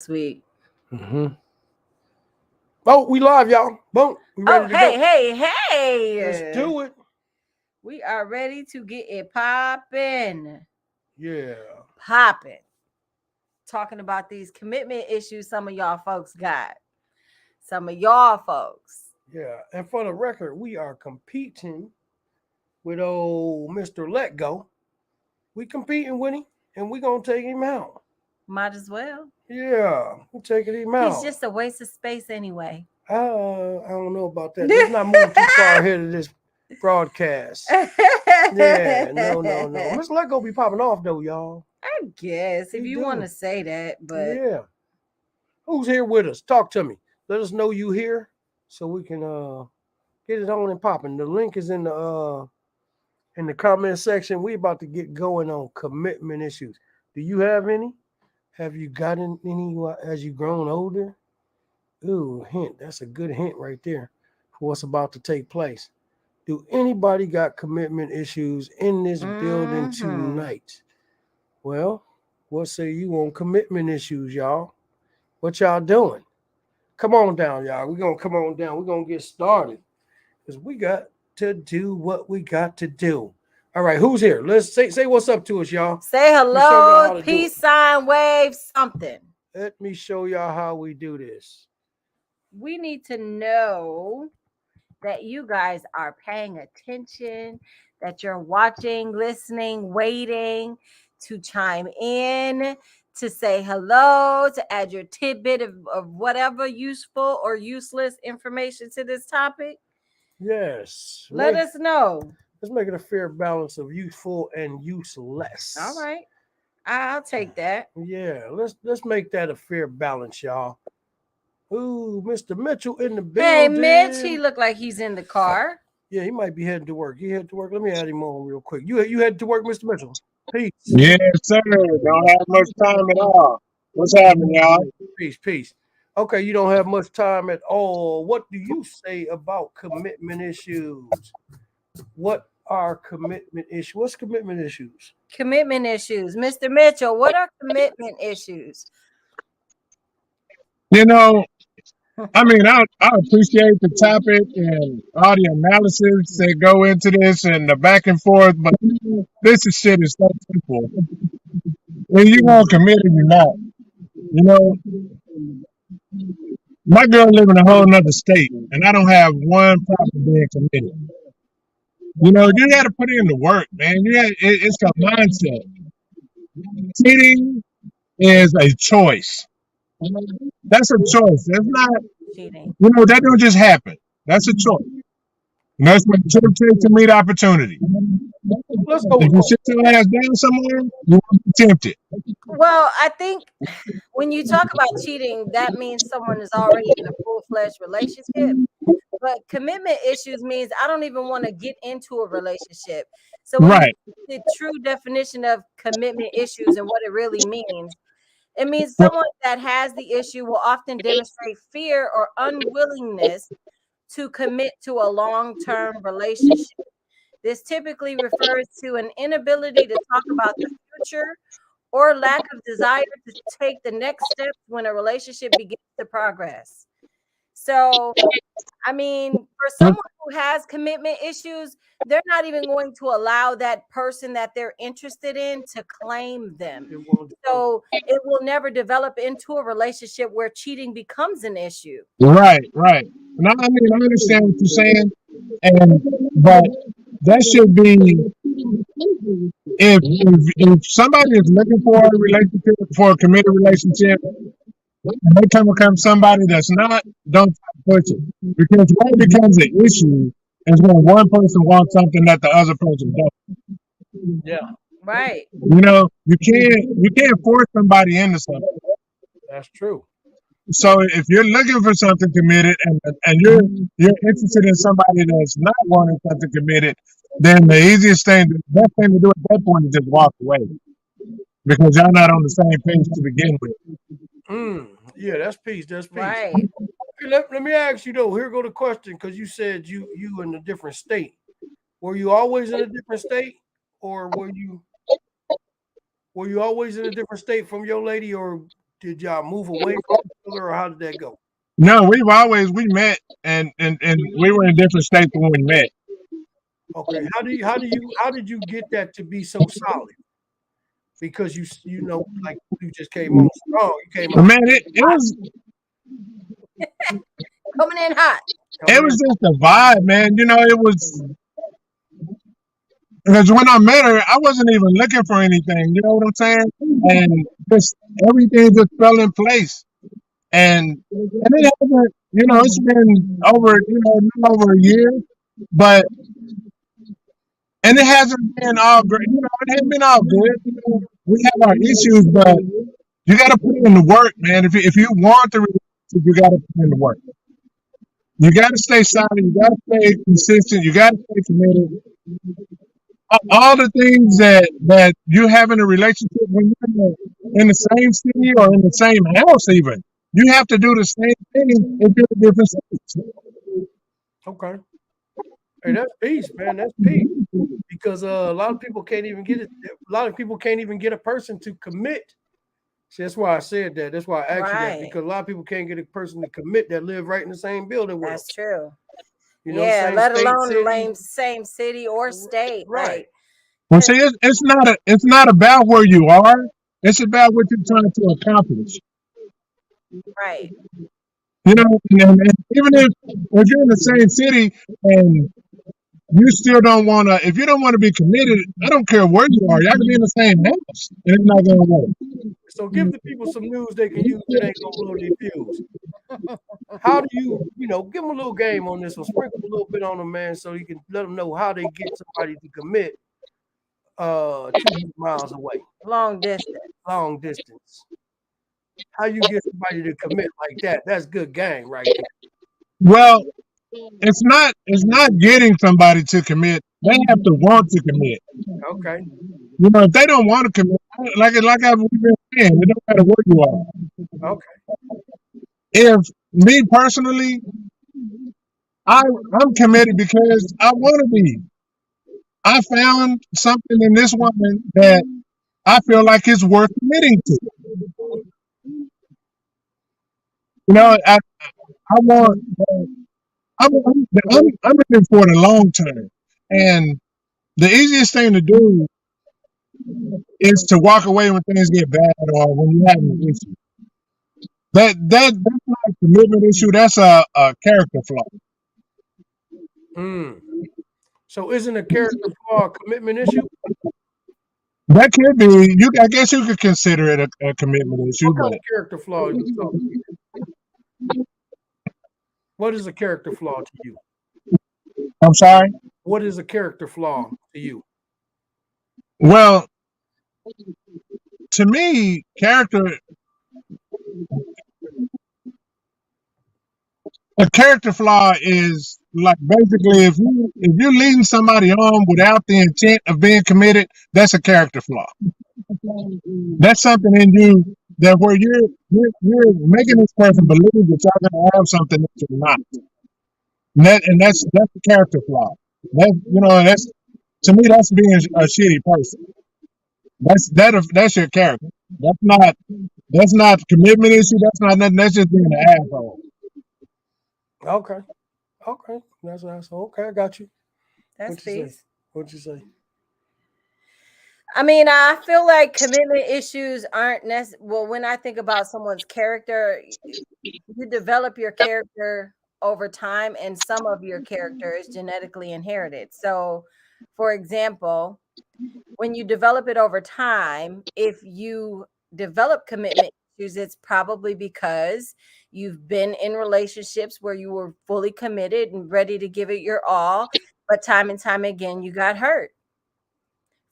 Week. Mm-hmm. Oh, we live, y'all. Boom. We Oh, ready to go. Let's hey. do it. We are ready to get it popping. Yeah. Popping. Talking about these commitment issues some of y'all folks got. Some of y'all folks. Yeah. And for the record, we are competing with old Mr. Let Go. We competing with him, and we gonna take him out. Might as well. Yeah, we're taking him He's out. just a waste of space anyway. I don't know about that. Let's not move too far ahead of this broadcast. Yeah, no. Mr. Let Go be popping off though, y'all. I guess if He you want to do. say that, but Yeah. Who's here with us? Talk to me. Let us know you here so we can get it on and popping. The link is in the comment section. We about to get going on commitment issues. Do you have any? Have you gotten any as you grown older? Ooh, hint. That's a good hint right there for what's about to take place. Do anybody got commitment issues in this building mm-hmm. tonight? Well, what say you on commitment issues, y'all? What y'all doing? Come on down, y'all. We're gonna come on down. We're gonna get started. Because we got to do what we got to do. All right, who's here? Let's say what's up to us, y'all. Say Let me show y'all hello, how to do it. peace sign, wave, something. Let me show y'all how we do this. We need to know that you guys are paying attention, that you're watching, listening, waiting to chime in, to say hello, to add your tidbit of whatever useful or useless information to this topic. Yes. Let us know. Let's make it a fair balance of useful and All useless. right. I'll take that. Yeah, let's make that a fair balance, y'all. Ooh, Mr. Mitchell in the Hey, Mitch, he building. looked like he's in the car. Yeah, he might be heading to work. He headed to work. Let me add him on real quick. You headed to work, Mr. Mitchell? Peace. Yes, sir. Don't have much time at all. What's happening, y'all? Peace. Okay, you don't have much time at all. What do you say about commitment issues? What are commitment issues? What's commitment issues? Commitment issues. Mr. Mitchell, what are commitment issues? You know, I appreciate the topic and all the analysis that go into this and the back and forth, but this is shit is so simple. When you won't commit or you're not. You know, my girl live in a whole nother state, and I don't have one problem being committed. You know, you got to put in the work, man. It's a mindset. Cheating is a choice. That's a choice. That's not, Cheating. that don't just happen. That's a choice. And that's when temptation to meet opportunity. Let's go If with you both. sit your ass down somewhere, you won't be tempted. Well, I think when you talk about cheating, that means someone is already in a full-fledged relationship. But commitment issues means I don't even want to get into a relationship. So when you Right. the true definition of commitment issues and what it really means, it means Well, someone that has the issue will often demonstrate fear or unwillingness to commit to a long-term relationship. This typically refers to an inability to talk about the future or lack of desire to take the next steps when a relationship begins to progress. So, I mean, for someone who has commitment issues, they're not even going to allow that person that they're interested in to claim them. It won't develop. So, it will never develop into a relationship where cheating becomes an issue. right. And I understand what you're saying, and but that should be if somebody is looking for a relationship, for a committed relationship, and they come across somebody that's not, don't push it. Because when it becomes an issue is when one person wants something that the other person doesn't. Yeah, Right. You can't force somebody into something. that's true. So if you're looking for something committed and you're interested in somebody that's not wanting something committed, then the best thing to do at that point is just walk away because y'all not on the same page to begin with. Yeah, that's peace. That's peace. Right. Okay, let me ask you though. Here go the question because you said you in a different state. Were you always in a different state, or were you always in a different state from your lady, or did y'all move away from each other, or how did that go? No, we met and we were in different states when we met. Okay, how did you get that to be so solid? Because you know, like you just came on strong. You came But on man, it was Coming in hot. it was just a vibe, man. You know, it was because when I met her, I wasn't even looking for anything. You know what I'm saying? And just everything just fell in place. And it hasn't, you know, it's been over, you know, not over a year, but and it hasn't been all great. You know, it hasn't been all good. You know, we have our issues, but you got to put in the work, man. If you want the relationship, you got to put in the work. You got to stay solid. You got to stay consistent. You got to stay committed. All the things that you have in a relationship when you're in the same city or in the same house, even you have to do the same thing in different cities. Okay. Hey, that's peace, man. That's peace. Because a lot of people can't even get it. A lot of people can't even get a person to commit. See, that's why I said that. That's why I asked you that, Right. because a lot of people can't get a person to commit that live right in the same building with them. That's true. You know, Yeah, same let state, alone city. same city or state. Right. Like, Well, see, it's not about where you are. It's about what you're trying to accomplish. right. You know, and even if you're in the same city and you still don't want to, if you don't want to be committed, I don't care where you are. Y'all can be in the same house, and it's not going to work. So give the people some news they can use that ain't gonna blow their fuse. How do you know, give them a little game on this one, sprinkle a little bit on them, man, so you can let them know how they get somebody to commit 200 miles away, Long distance. long distance. How you get somebody to commit like that? That's good game right there. Well, it's not getting somebody to commit. They have to want to commit. Okay. You know, if they don't want to commit, like I've been saying, it don't matter where you are. Okay. If me personally, I'm committed because I want to be. I found something in this woman that I feel like is worth committing to. You know, I want. I'm looking for the long term, and the easiest thing to do is to walk away when things get bad or when you have an issue. That's not a commitment issue. That's a character flaw. So isn't a character flaw a commitment issue? That could be. I guess you could consider it a commitment issue. What kind But of character flaw are you talking about? What is a character flaw to you? I'm sorry. What is a character flaw to you? Well, to me, a character flaw is like basically if you're leading somebody on without the intent of being committed, that's a character flaw. That's something in you that where you're making this person believe that you're gonna have something that you're not. And that's a character flaw. That's to me that's being a shitty person. That's your character. That's not commitment issue. That's not nothing. That's just being an asshole. Okay. That's okay. I got you. That's peace. What'd you say? I mean, I feel like commitment issues aren't necessary. Well, when I think about someone's character, you develop your character over time, and some of your character is genetically inherited. So, for example, when you develop it over time, if you develop commitment issues, it's probably because you've been in relationships where you were fully committed and ready to give it your all, but time and time again, you got hurt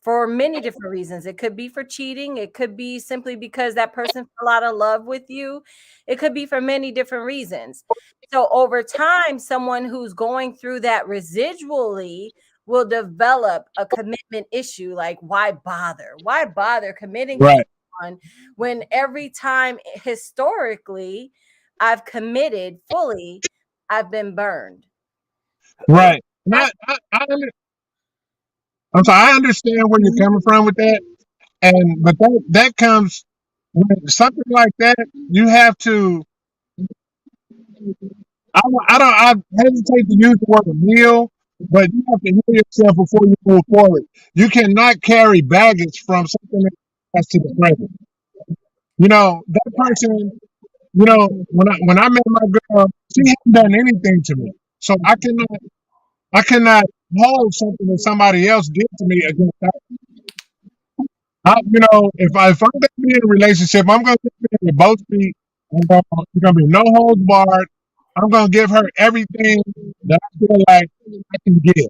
for many different reasons. It could be for cheating. It could be simply because that person fell out of love with you. It could be for many different reasons. So over time, someone who's going through that residually will develop a commitment issue. Like, why bother? Why bother committing to someone when every time historically I've committed fully, I've been burned? Right. I'm sorry, I understand where you're coming from with that, but that comes when something like that, you have to. I hesitate to use the word meal, but you have to heal yourself before you move forward. You cannot carry baggage from something that has to the present. That person. When I met my girl, she hadn't done anything to me, so I cannot hold something that somebody else did to me against that. If I'm going to be in a relationship, I'm going to be with both feet. There's going to be no holds barred. I'm going to give her everything that I feel like I can give.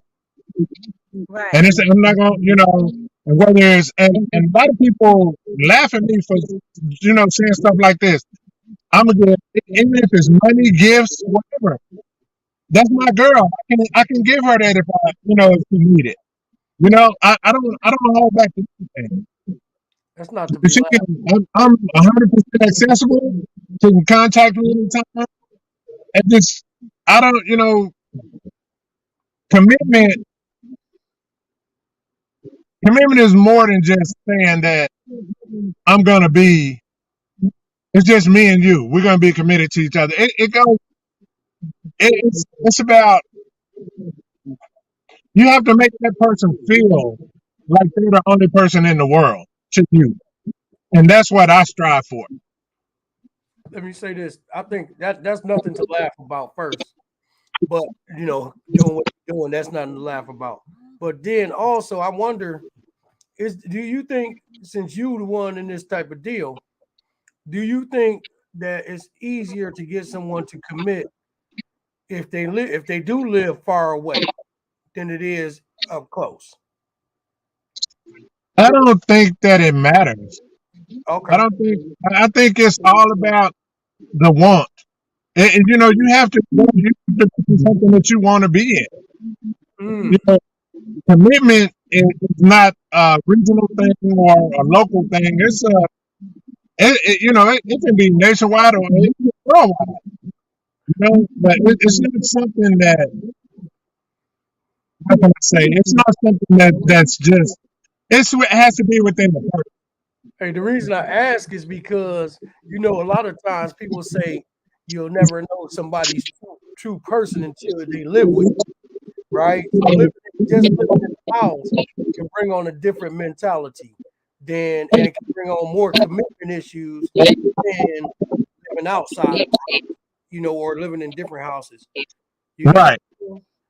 Right. And I'm not going to, and whether it's, and a lot of people laugh at me for, saying stuff like this. I'm going to give, even if it's money, gifts, whatever. That's my girl. I can give her that if she need it. I don't hold back to anything. That's not to be She laughed. I'm 100% accessible. She can contact me anytime. And just I don't commitment. Commitment is more than just saying that I'm gonna be. It's just me and you. We're gonna be committed to each other. It goes. It's about you have to make that person feel like they're the only person in the world to you, and that's what I strive for. Let me say this. I think that's nothing to laugh about first. But doing what you're doing, that's nothing to laugh about. But then also I wonder, do you think, since you the one in this type of deal, do you think that it's easier to get someone to commit if they do live far away than it is up close? I don't think that it matters. I Okay. don't think. I think it's all about the want. And you have to be something that you want to be in. Mm, You know, commitment is not a regional thing or a local thing. It can be nationwide or it can be worldwide. But it's not something that, how can I say? It's not something that's just. It has to be within the person. hey, the reason I ask is because a lot of times people say you'll never know somebody's true person until they live with you, right? So just living in the house can bring on a different mentality and it can bring on more commitment issues than living outside, or living in different houses. You know. Right.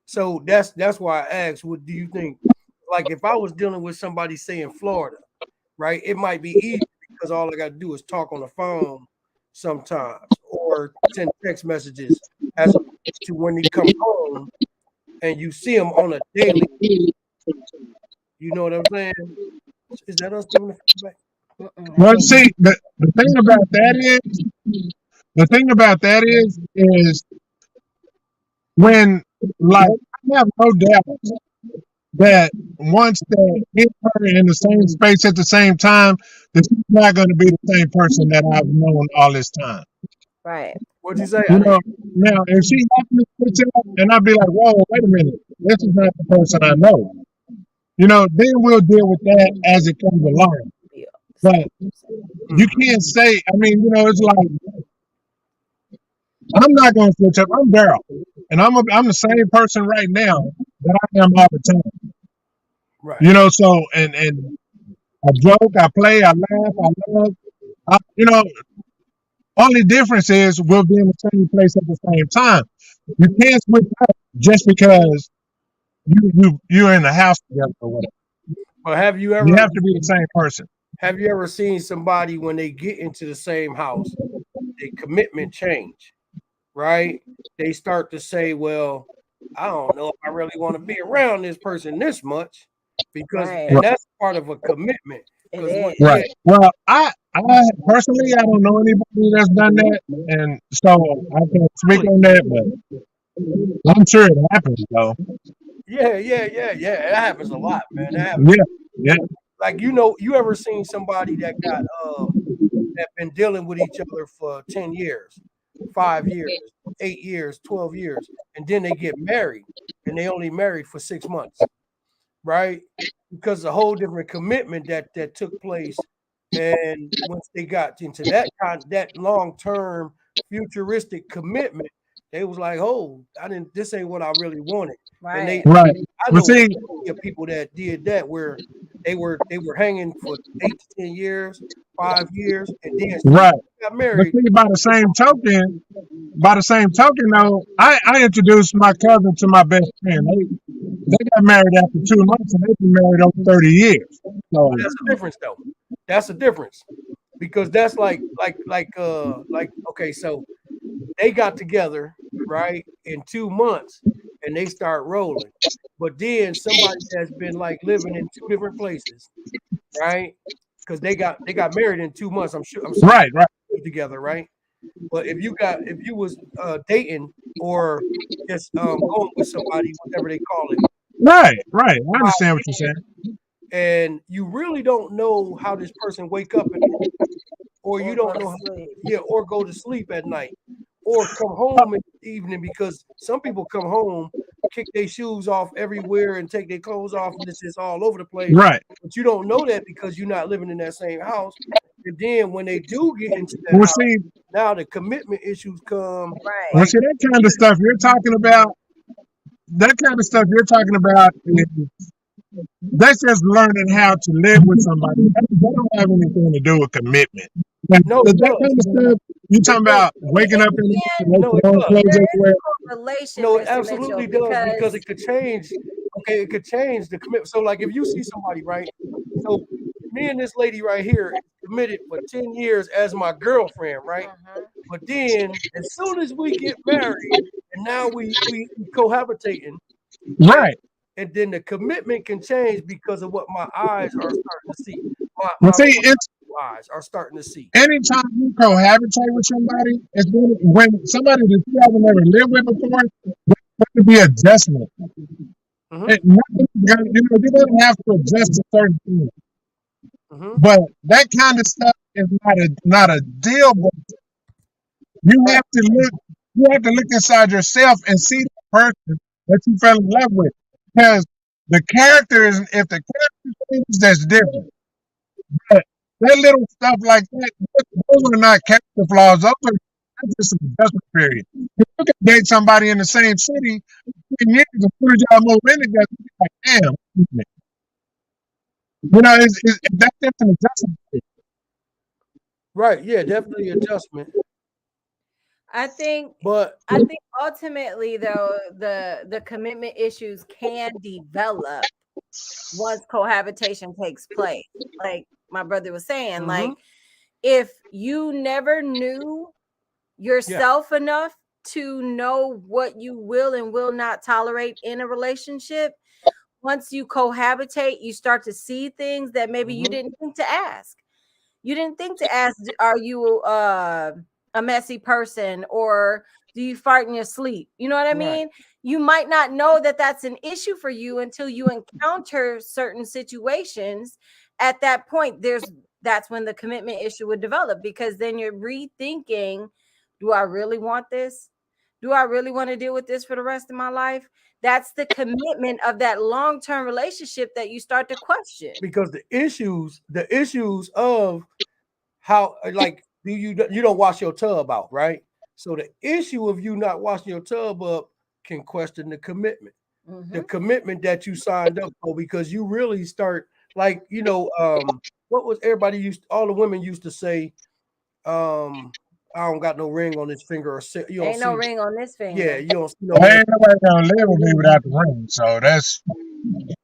So that's why I asked, what do you think? Like if I was dealing with somebody, say in Florida, right? It might be easy because all I got to do is talk on the phone sometimes or send text messages, as opposed to when you come home and you see them on a daily. You know what I'm saying? Is that us giving the feedback? Well, see, the thing about that is when, like, I have no doubt that once they hit her in the same space at the same time, that she's not going to be the same person that I've known all this time. Right. What'd you say? Now, if she happens to switch up and I'd be like, whoa, wait a minute, this is not the person I know. Then we'll deal with that as it comes along. But you can't say, it's like, I'm not going to switch up. I'm Daryl. And I'm the same person right now that I am all the time. Right. So, and I joke, I play, I laugh, I love. Only difference is we'll be in the same place at the same time. You can't switch up just because you're in the house together or whatever. But have you You ever have to be the same person. seen somebody when they get into the same house, their commitment change, right? They start to say, well, I don't know if I really want to be around this person this much because, Right. and that's part of a commitment. It Because is. Right. Well, I personally, I don't know anybody that's done that, and so I can't speak on that, but I'm sure it happens though. yeah, it happens a lot, man. That happens. Yeah. Like you ever seen somebody that got that been dealing with each other for 10 years, 5 years, 8 years, 12 years, and then they get married and they only married for 6 months, right? Because a whole different commitment that took place And once they got into that long-term futuristic commitment, they was like, "Oh, this ain't what I really wanted." And Right. Right. I But know see, plenty of people that did that, where they were hanging for 8 to 10 years, 5 years, and then as soon as right. they got But married, see, by the same token, though, I introduced my cousin to my best friend. They got married after 2 months, and they've been married over 30 years. So, that's a difference, though. That's a difference, because that's like okay, so they got together, right, in 2 months, and they start rolling. But then somebody that's been like living in two different places, right? Because they got married in 2 months. I'm certain right, right, together, right? But if you was dating or just going with somebody, whatever they call it, right. I understand what you're saying. and you really don't know how this person wake up in the morning, or you Or go don't to know, sleep. or go to sleep at night, or come home in the evening, because some people come home, kick their shoes off everywhere and take their clothes off, and it's just all over the place. Right. But you don't know that because you're not living in that same house. And then when they do get into that Well, house, see, now the commitment issues come. Right. well, Like, see, that kind of stuff you're talking about. That kind of stuff you're talking about is that's just learning how to live with somebody. That don't have anything to do with commitment. Like, no, that it kind does. of stuff you It talking does. about waking up in the morning, No, it throwing does. clothes There is everywhere. a correlation, No, it Mr. Mitchell, absolutely does, because because it could change. Okay, it could change the commitment. So, like, if you see somebody, right? So, me and this lady right here is committed for 10 years as my girlfriend, right? But then, as soon as we get married, and now we cohabitating, and, Right. and then the commitment can change because of what my eyes are starting to see. Well, My see, it's eyes are starting to see. anytime you cohabitate with somebody, it's when somebody that you haven't ever lived with before, there's going to be adjustment. Hmm. You don't have to adjust to certain things. Hmm. But that kind of stuff is not a deal breaker. You Right. have to look inside yourself and see the person that you fell in love with. Because the characters, if the character changes, that's different. But that little stuff like that, those are not character flaws. That's just an adjustment period. If you can date somebody in the same city, 10 years, as soon as y'all move in together, you're like, damn. That's just an adjustment period. Right. Yeah, definitely adjustment. I think But ultimately though the commitment issues can develop once cohabitation takes place. Like my brother was saying, like if you never knew yourself enough to know what you will and will not tolerate in a relationship, once you cohabitate, you start to see things that maybe you didn't think to ask. You didn't think to ask, are you a messy person, or do you fart in your sleep? You know what I mean? You might not know that that's an issue for you until you encounter certain situations. At that point, that's when the commitment issue would develop, because then you're rethinking, do I really want this? Do I really want to deal with this for the rest of my life? That's the commitment of that long-term relationship that you start to question. because the issues of how, like, you don't wash your tub out, right? So the issue of you not washing your tub up can question the commitment. The commitment that you signed up for, because you really start, like, what was all the women used to say, I don't got no ring on this finger, or you don't Ain't no see. ring on this finger. Yeah, you don't see no Well, ring. ain't nobody gonna live with me without the ring. So that's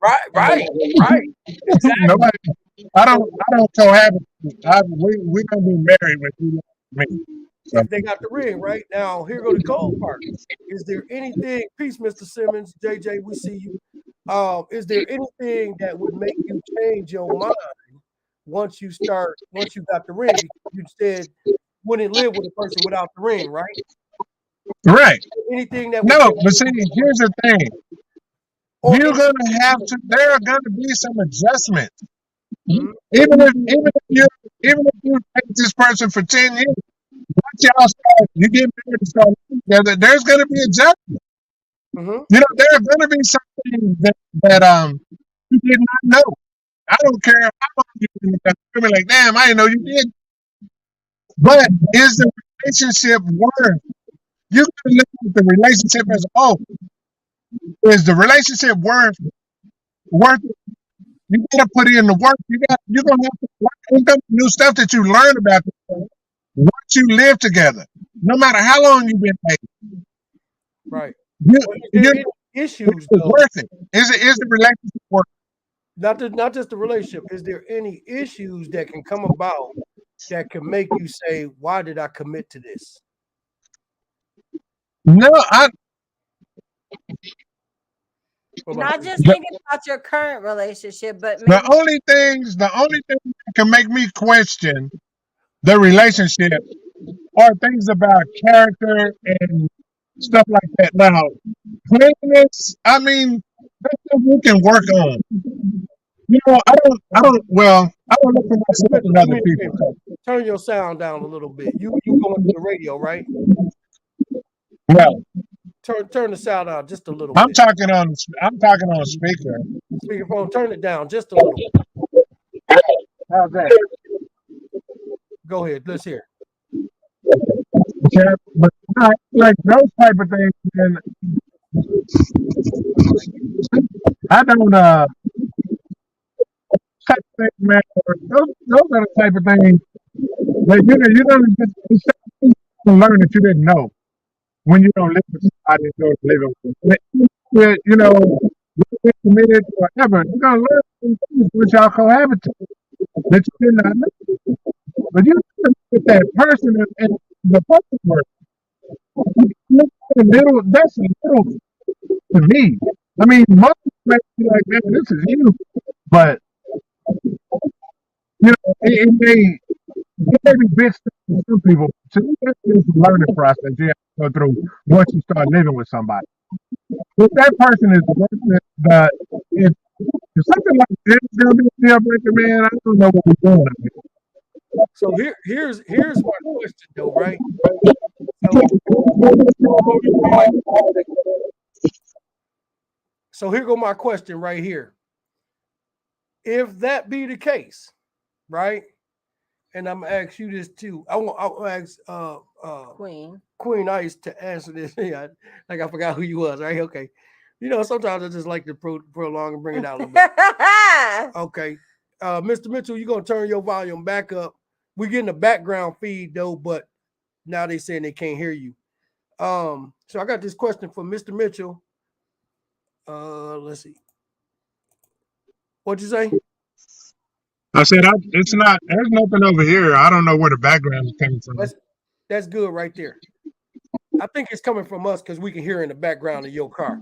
Right. Exactly. nobody. I don't cohabit. We gonna be married with you, me. So, If they got the ring, right? Now, here go the cold part. Is there anything, peace, Mr. Simmons, JJ, we see you. Is there anything that would make you change your mind once you got the ring? Because you said wouldn't live with a person without the ring, right? right. Anything that would No, change, but see, here's the thing. or You're gonna have to. There are gonna be some adjustments. Mhm. Even if you take this person for 10 years, once you get married and start living together, there's gonna be adjustments. Mhm. There are gonna be some things that you did not know. I don't care how long you've been together. You'll be like, damn, I didn't know you did. But is the relationship worth? You can look at the relationship as a whole. Is the relationship worth it? You gotta put in the work. You're gonna have to learn new stuff that you learn about once you live together. No matter how long you've been married. Right. You, Well, is there you, any issues it's though? worth it. Is the relationship worth Not just the relationship. Is there any issues that can come about that can make you say, "Why did I commit to this?" it? No, What about Not you? just thinking about your current relationship, but the maybe only thing that can make me question the relationship are things about character and stuff like that. Now, cleanliness, I mean, that's something we can work on. You know, well, I don't look for myself Mitchell, in do other me a people. favor. Turn your sound down a little bit. You going to the radio, right? Yeah, Turn the sound out just a little I'm bit. talking on speaker. Speakerphone, turn it down just a little. How's that? Go ahead. Let's hear. Yeah, but like those type of things, and I don't type of things, man. Those are the type of things that you're gonna just learn that you didn't know when you don't live with somebody and don't live with them. Yeah, you know, you're committed forever. You're gonna learn some things with y'all cohabitate that you did not know. But you with that person and the person work. That's a little to me. I mean, most people may be like, man, this is you. But you know, it may be big stuff for some people. So that's just a learning process you have to go through once you start living with somebody. If that person is the person that if something like this is gonna be a deal breaker, man, I don't know what we're doing. So here's my question though, right? So here go my question right here. If that be the case, right? And I'm gonna ask you this too. I'll ask Queen Ice to answer this. Yeah, like I forgot who you was, right? Okay. You know, sometimes I just like to prolong and bring it out a little bit. Okay. Mr. Mitchell, you're gonna turn your volume back up. We're getting a background feed though, but now they saying they can't hear you. So I got this question for Mr. Mitchell. Let's see. What'd you say? I said, it's not. There's nothing over here. I don't know where the background is coming from. That's good right there. I think it's coming from us because we can hear in the background of your car.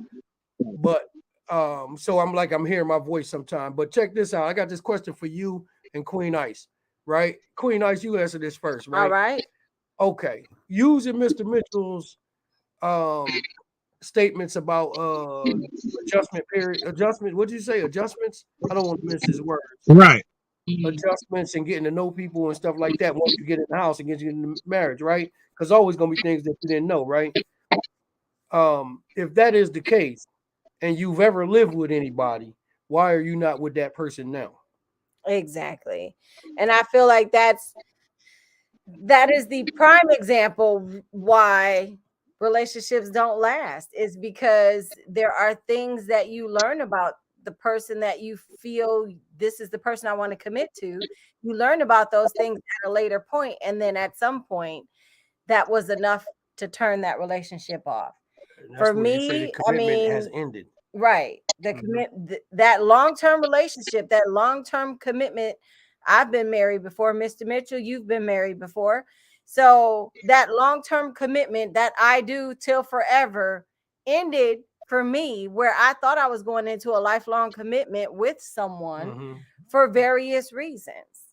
But so I'm hearing my voice sometime. But check this out. I got this question for you and Queen Ice, right? Queen Ice, you answer this first, right? All right. Okay. Using Mr. Mitchell's statements about adjustment. What did you say? Adjustments? I don't want to miss his words. Right. Adjustments and getting to know people and stuff like that once you get in the house and get you in marriage, right? Because always gonna be things that you didn't know, right? If that is the case and you've ever lived with anybody, why are you not with that person now? Exactly. And I feel like that is the prime example why relationships don't last, is because there are things that you learn about the person that you feel this is the person I want to commit to. You learn about those things at a later point, and then at some point that was enough to turn that relationship off. For me, I mean, has ended. Right. That long-term relationship, that long-term commitment. I've been married before, Mr. Mitchell. You've been married before. So that long-term commitment that I do till forever ended for me, where I thought I was going into a lifelong commitment with someone for various reasons.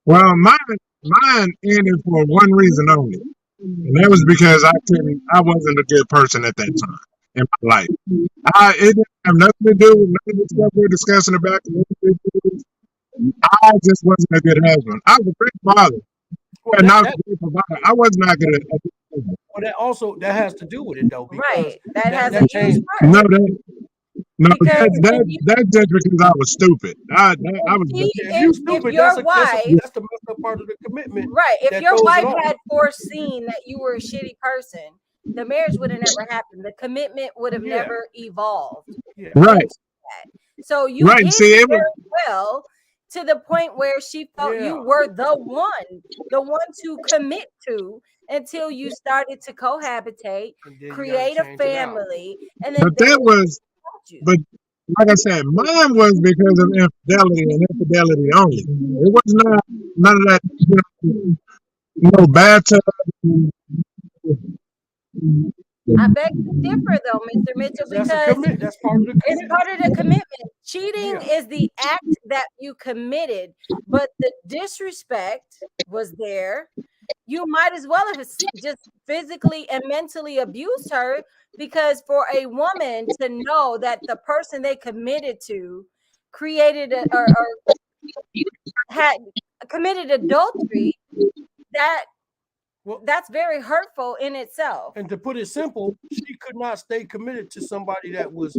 Well, mine ended for one reason only. And that was because I wasn't a good person at that time in my life. It didn't have nothing to do with none of the stuff we're discussing about. I just wasn't a good husband. I was a great father, but not a great provider. I was not good at husband. Well, that has to do with it though, because right. That has a huge part. No, No, because when you that's just because I was stupid. I was she, If you if stupid, your wife, that's the messed up part of the commitment right, if that your throws it wife off. had foreseen that you were a shitty person, the marriage would have never happened. The commitment would have Yeah, never evolved yeah. right, into that. So you right. hid See, it it was very well to the point where she felt Yeah. you were the one to commit to until you started to cohabitate, And then you got to create a change it out. family, and then but that was told you. but like I said, mine was because of infidelity and infidelity only. It was not none of that, no bathtub. I beg to differ though, Mr. Mitchell, That's a because commit. That's part of the it's commitment. part of the commitment. Cheating Yeah. is the act that you committed, but the disrespect was there. You might as well have just physically and mentally abused her, because for a woman to know that the person they committed to created or had committed adultery, that Well, that's very hurtful in itself. and to put it simple, she could not stay committed to somebody that was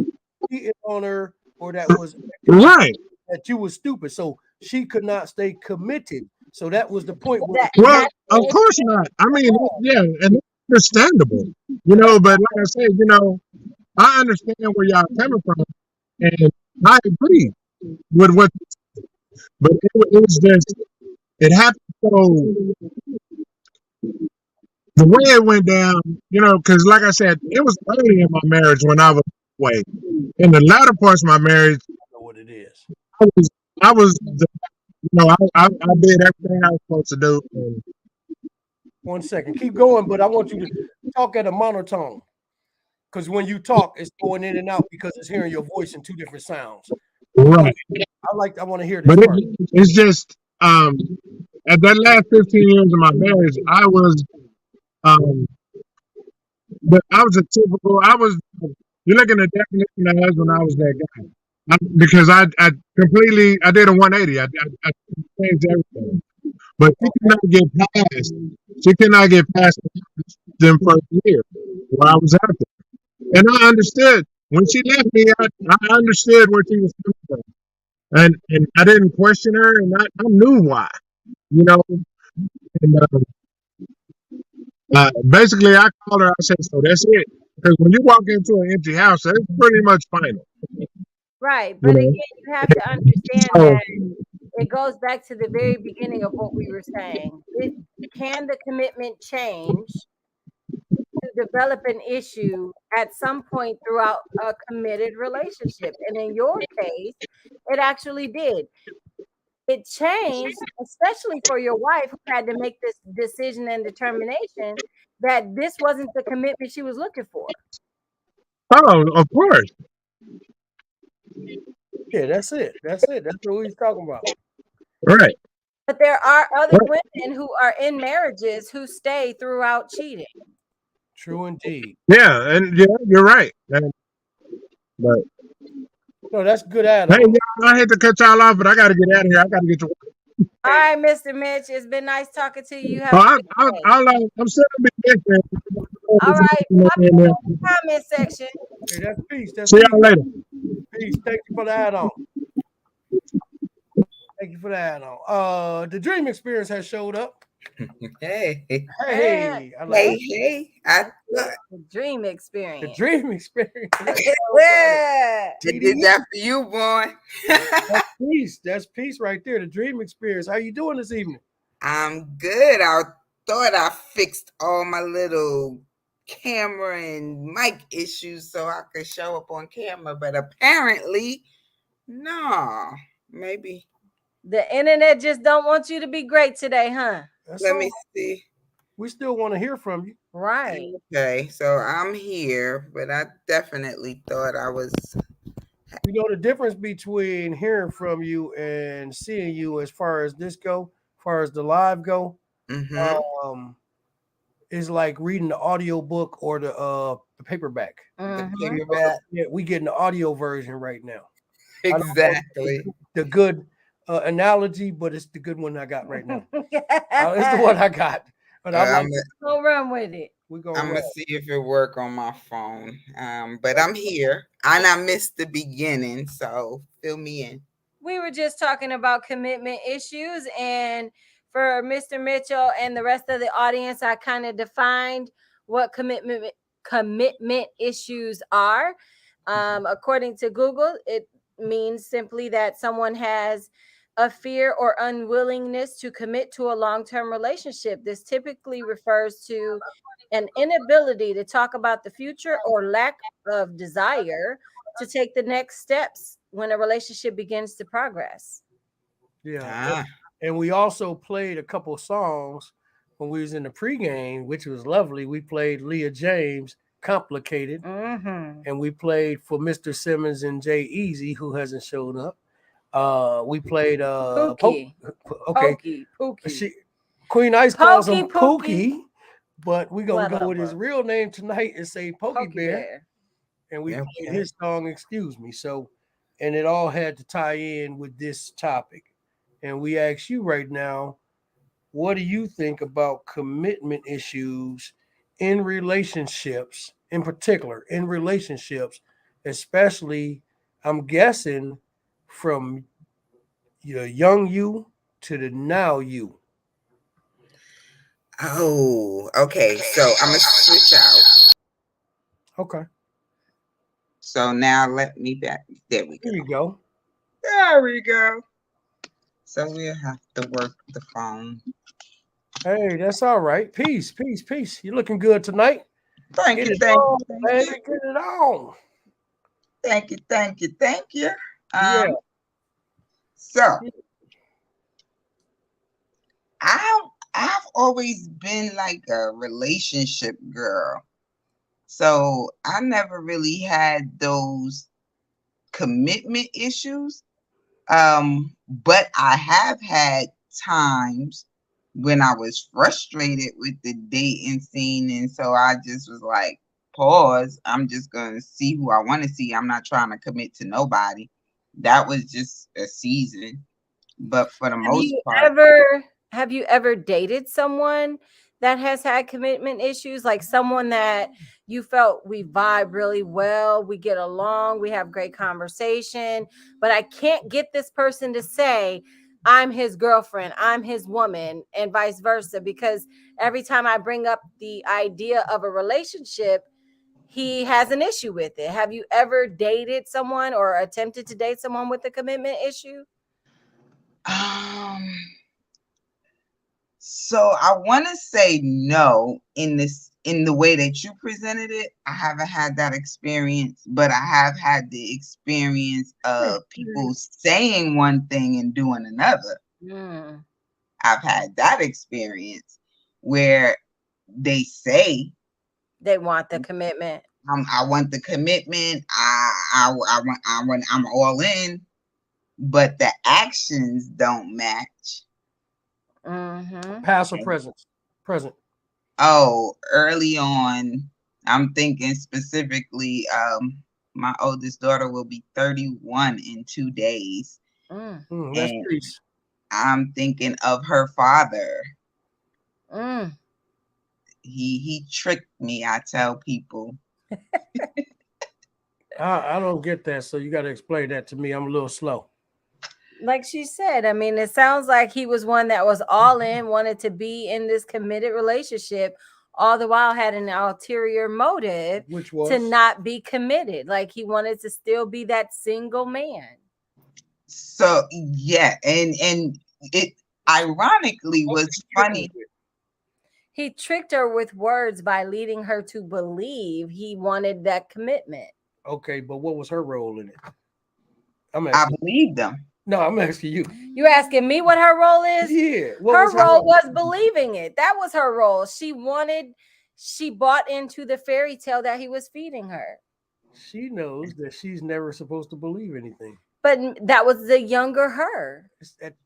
cheating on her or that was Right. that you was stupid. So she could not stay committed. So that was the point where That Well, that of is course not. I mean, yeah, and it's understandable, but like I said, I understand where y'all coming from, and I agree with what, but it was just, it happened so, the way it went down, because like I said, it was early in my marriage when I was away. In the latter parts of my marriage, I know what it is. I was, I did everything I was supposed to do. And 1 second. Keep going, but I want you to talk at a monotone. Because when you talk, it's going in and out because it's hearing your voice in two different sounds. right. I want to hear this But part. it's just, at that last 15 years of my marriage, um, I was a typical, you're looking at definition of husband, I was that guy. Because I completely, I did a 180. I changed everything. But she could not get past them first year where I was out there. And I understood. When she left me, I understood where she was coming from. And I didn't question her, and I knew why, you know. And basically, I called her. I said, "So that's it." Because when you walk into an empty house, that's pretty much final. right. You But again, know. you have to understand So that it goes back to the very beginning of what we were saying. Can the commitment change to develop an issue at some point throughout a committed relationship? And in your case, it actually did. It changed, especially for your wife who had to make this decision and determination that this wasn't the commitment she was looking for. oh, of course, Yeah, that's it. That's it. That's what he's talking about. right. But there are other Right. women who are in marriages who stay throughout cheating. True indeed. Yeah, and yeah, you're right. But No, that's good hey, add-on. y'all, I hate to cut y'all off, but I got to get out of here. I got to get to work. All right, Mr. Mitch, it's been nice talking to you. Have Oh, a good day. I'm still gonna be listening. All right, pop it in the comment section. Hey, that's peace. That's See peace. y'all later. Peace. Thank you for the add-on. Thank you for the add-on. The dream experience has showed up. Hey, Hey, I like hey, it. hey! I The dream The experience. dream experience. Yeah. did this after you, boy. That's peace. That's peace right there. The dream experience. How you doing this evening? I'm good. I thought I fixed all my little camera and mic issues so I could show up on camera, but apparently, no. Maybe. The internet just don't want you to be great today, huh? That's Let all. me see. We still want to hear from you. Right. Okay, so I'm here, but I definitely thought I was. You know the difference between hearing from you and seeing you as far as this go, as far as the live go, Mm-hmm. is like reading the audio book or the paperback. Mhm. Paperback. Yeah, we getting the audio version right now. I don't know Exactly. the good analogy, but it's the good one I got right now. It's the one I got. But I like I'm Go run with it. we're gonna gonna rap. see if it work on my phone. But I'm here and I missed the beginning, so fill me in. We were just talking about commitment issues, and for Mr. Mitchell and the rest of the audience, I kind of defined what commitment issues are. According to Google, it means simply that someone has a fear or unwillingness to commit to a long-term relationship. This typically refers to an inability to talk about the future or lack of desire to take the next steps when a relationship begins to progress. Yeah. Ah, And we also played a couple songs when we was in the pregame, which was lovely. We played Leah James, Complicated, Mm-hmm. and we played for Mr. Simmons and Jay Easy, who hasn't shown up. We played Pookie. okay. Pookie. She Queen Ice calls him Pookie. Pookie, but we're gonna go with his Whatever. real name tonight and say Pokey Pokey Bear. Bear. And we played okay. his song Excuse Me. So, and it all had to tie in with this topic. And we ask you right now, what do you think about commitment issues in relationships, in particular, in relationships, especially, I'm guessing, from the young you to the now you? Oh, okay. So I'm gonna switch out. Okay, So now let me back. There we go. here you go. There we go. So we'll have to work the phone. Hey, that's all right. Peace, peace, peace. You're looking good tonight. Thank Get you, it thank on, you, baby. thank Get it on. you, thank you, thank you, thank you. Yeah. So I've always been like a relationship girl. So I never really had those commitment issues. But I have had times when I was frustrated with the dating scene, and so I just was like, pause. I'm just gonna see who I want to see. I'm not trying to commit to nobody. That was just a season. But for the most part, Have you ever dated someone that has had commitment issues, like someone that you felt we vibe really well, we get along, we have great conversation, but I can't get this person to say I'm his girlfriend, I'm his woman, and vice versa, because every time I bring up the idea of a relationship, he has an issue with it. Have you ever dated someone or attempted to date someone with a commitment issue? um, so I want to say no in the way that you presented it. I haven't had that experience, but I have had the experience of people saying one thing and doing another. Mm. I've had that experience where they say, They want the commitment. I want the commitment. I'm all in, but the actions don't match. Mm-hmm. Past or present? Present. Oh, early on, I'm thinking specifically, my oldest daughter will be 31 in 2 days. That's And peace. I'm thinking of her father. Mm. He tricked me, I tell people. I don't get that, so you got to explain that to me. I'm a little slow. Like she said, I mean, it sounds like he was one that was all in, wanted to be in this committed relationship, all the while had an ulterior motive Which was to not be committed. Like he wanted to still be that single man. So yeah, and it ironically was funny. He tricked her with words by leading her to believe he wanted that commitment. Okay, but what was her role in it? I believed them. No, I'm asking you. You asking me what her role is? Yeah. Her role was believing it. That was her role. She bought into the fairy tale that he was feeding her. She knows that she's never supposed to believe anything. But that was the younger her.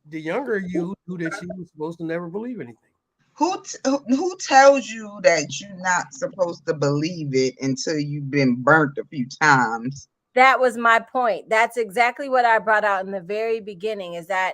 The younger you knew that she was supposed to never believe anything. Who tells you that you're not supposed to believe it until you've been burnt a few times? That was my point. That's exactly what I brought out in the very beginning, is that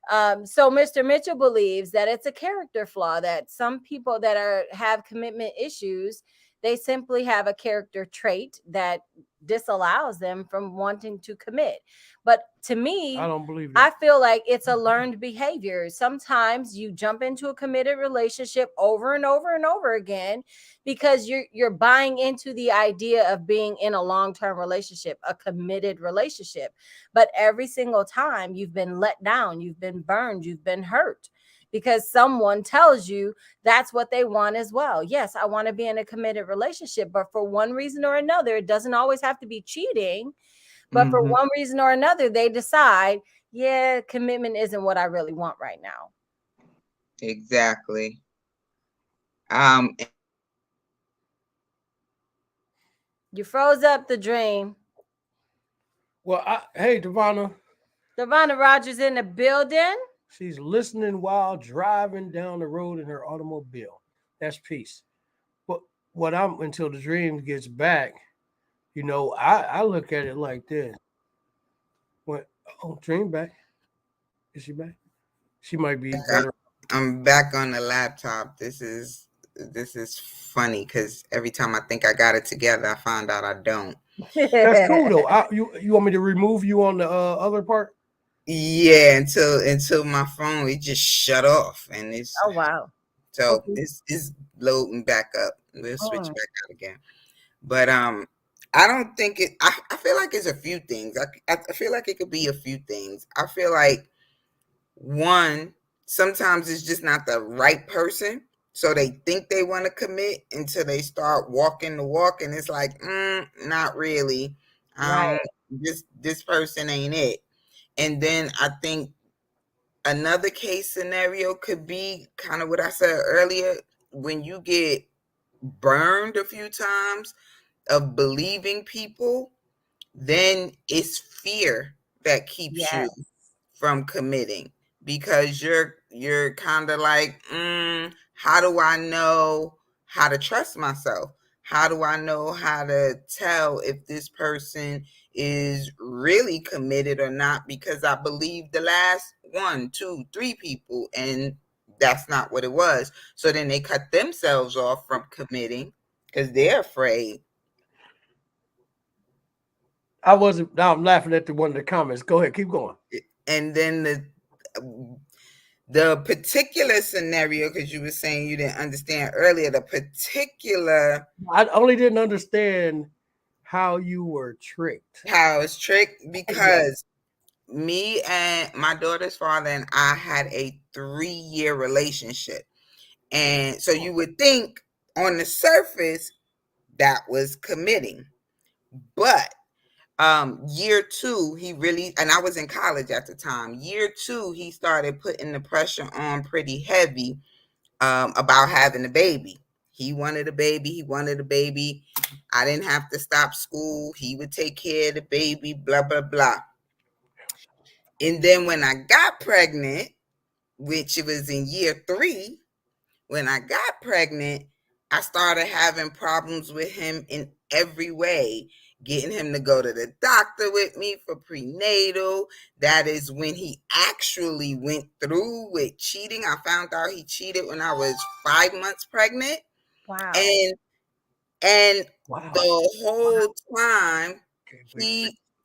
So Mr. Mitchell believes that it's a character flaw, that some people that have commitment issues, they simply have a character trait that disallows them from wanting to commit. But to me, I don't believe I that. feel like it's a learned behavior. Sometimes you jump into a committed relationship over and over and over again because you're buying into the idea of being in a long-term relationship, a committed relationship. But every single time you've been let down, you've been burned, you've been hurt because someone tells you that's what they want as well. Yes, I want to be in a committed relationship, but for one reason or another, it doesn't always have to be cheating. But for Mhm. one reason or another, they decide, yeah, commitment isn't what I really want right now. Exactly. Um, You froze up the dream. Well, hey, Devonna, Devonna Rogers in the building. she's listening while driving down the road in her automobile. That's peace. But what I'm until the dream gets back, I look at it like this. When dream back, is she back? She might be better. I'm back on the laptop. This is funny because every time I think I got it together, I find out I don't. That's cool though. You want me to remove you on the other part? Yeah, until my phone it just shut off, and it's Oh wow. so Okay. it's loading back up. We'll switch Mm. back out again. But I don't think it. I feel like it's a few things. I feel like it could be a few things. I feel like one, sometimes it's just not the right person. So they think they want to commit until they start walking the walk, and it's like, not really. Right. Um, this person ain't it. And then I think another case scenario could be kind of what I said earlier. When you get burned a few times of believing people, then it's fear that keeps you Yes. from committing because you're kind of like, how do I know how to trust myself? How do I know how to tell if this person is really committed or not? Because I believe the last one, two, three people, and that's not what it was. So then they cut themselves off from committing because they're afraid. I wasn't. Now I'm laughing at one of the comments. Go ahead, keep going. And then the particular scenario, because you were saying you didn't understand earlier, the particular I only didn't understand how you were tricked. how it's tricked Yes. because me and my daughter's father and I had a 3-year relationship. And so you would think on the surface that was committing. But year 2, he really, and I was in college at the time. Year 2, he started putting the pressure on pretty heavy about having a baby. He wanted a baby. He wanted a baby. I didn't have to stop school. He would take care of the baby, blah, blah, blah. And then when I got pregnant, which it was in year 3, when I got pregnant, I started having problems with him in every way. Getting him to go to the doctor with me for prenatal. That is when he actually went through with cheating. I found out he cheated when I was 5 months pregnant. Wow. And Wow. the whole time,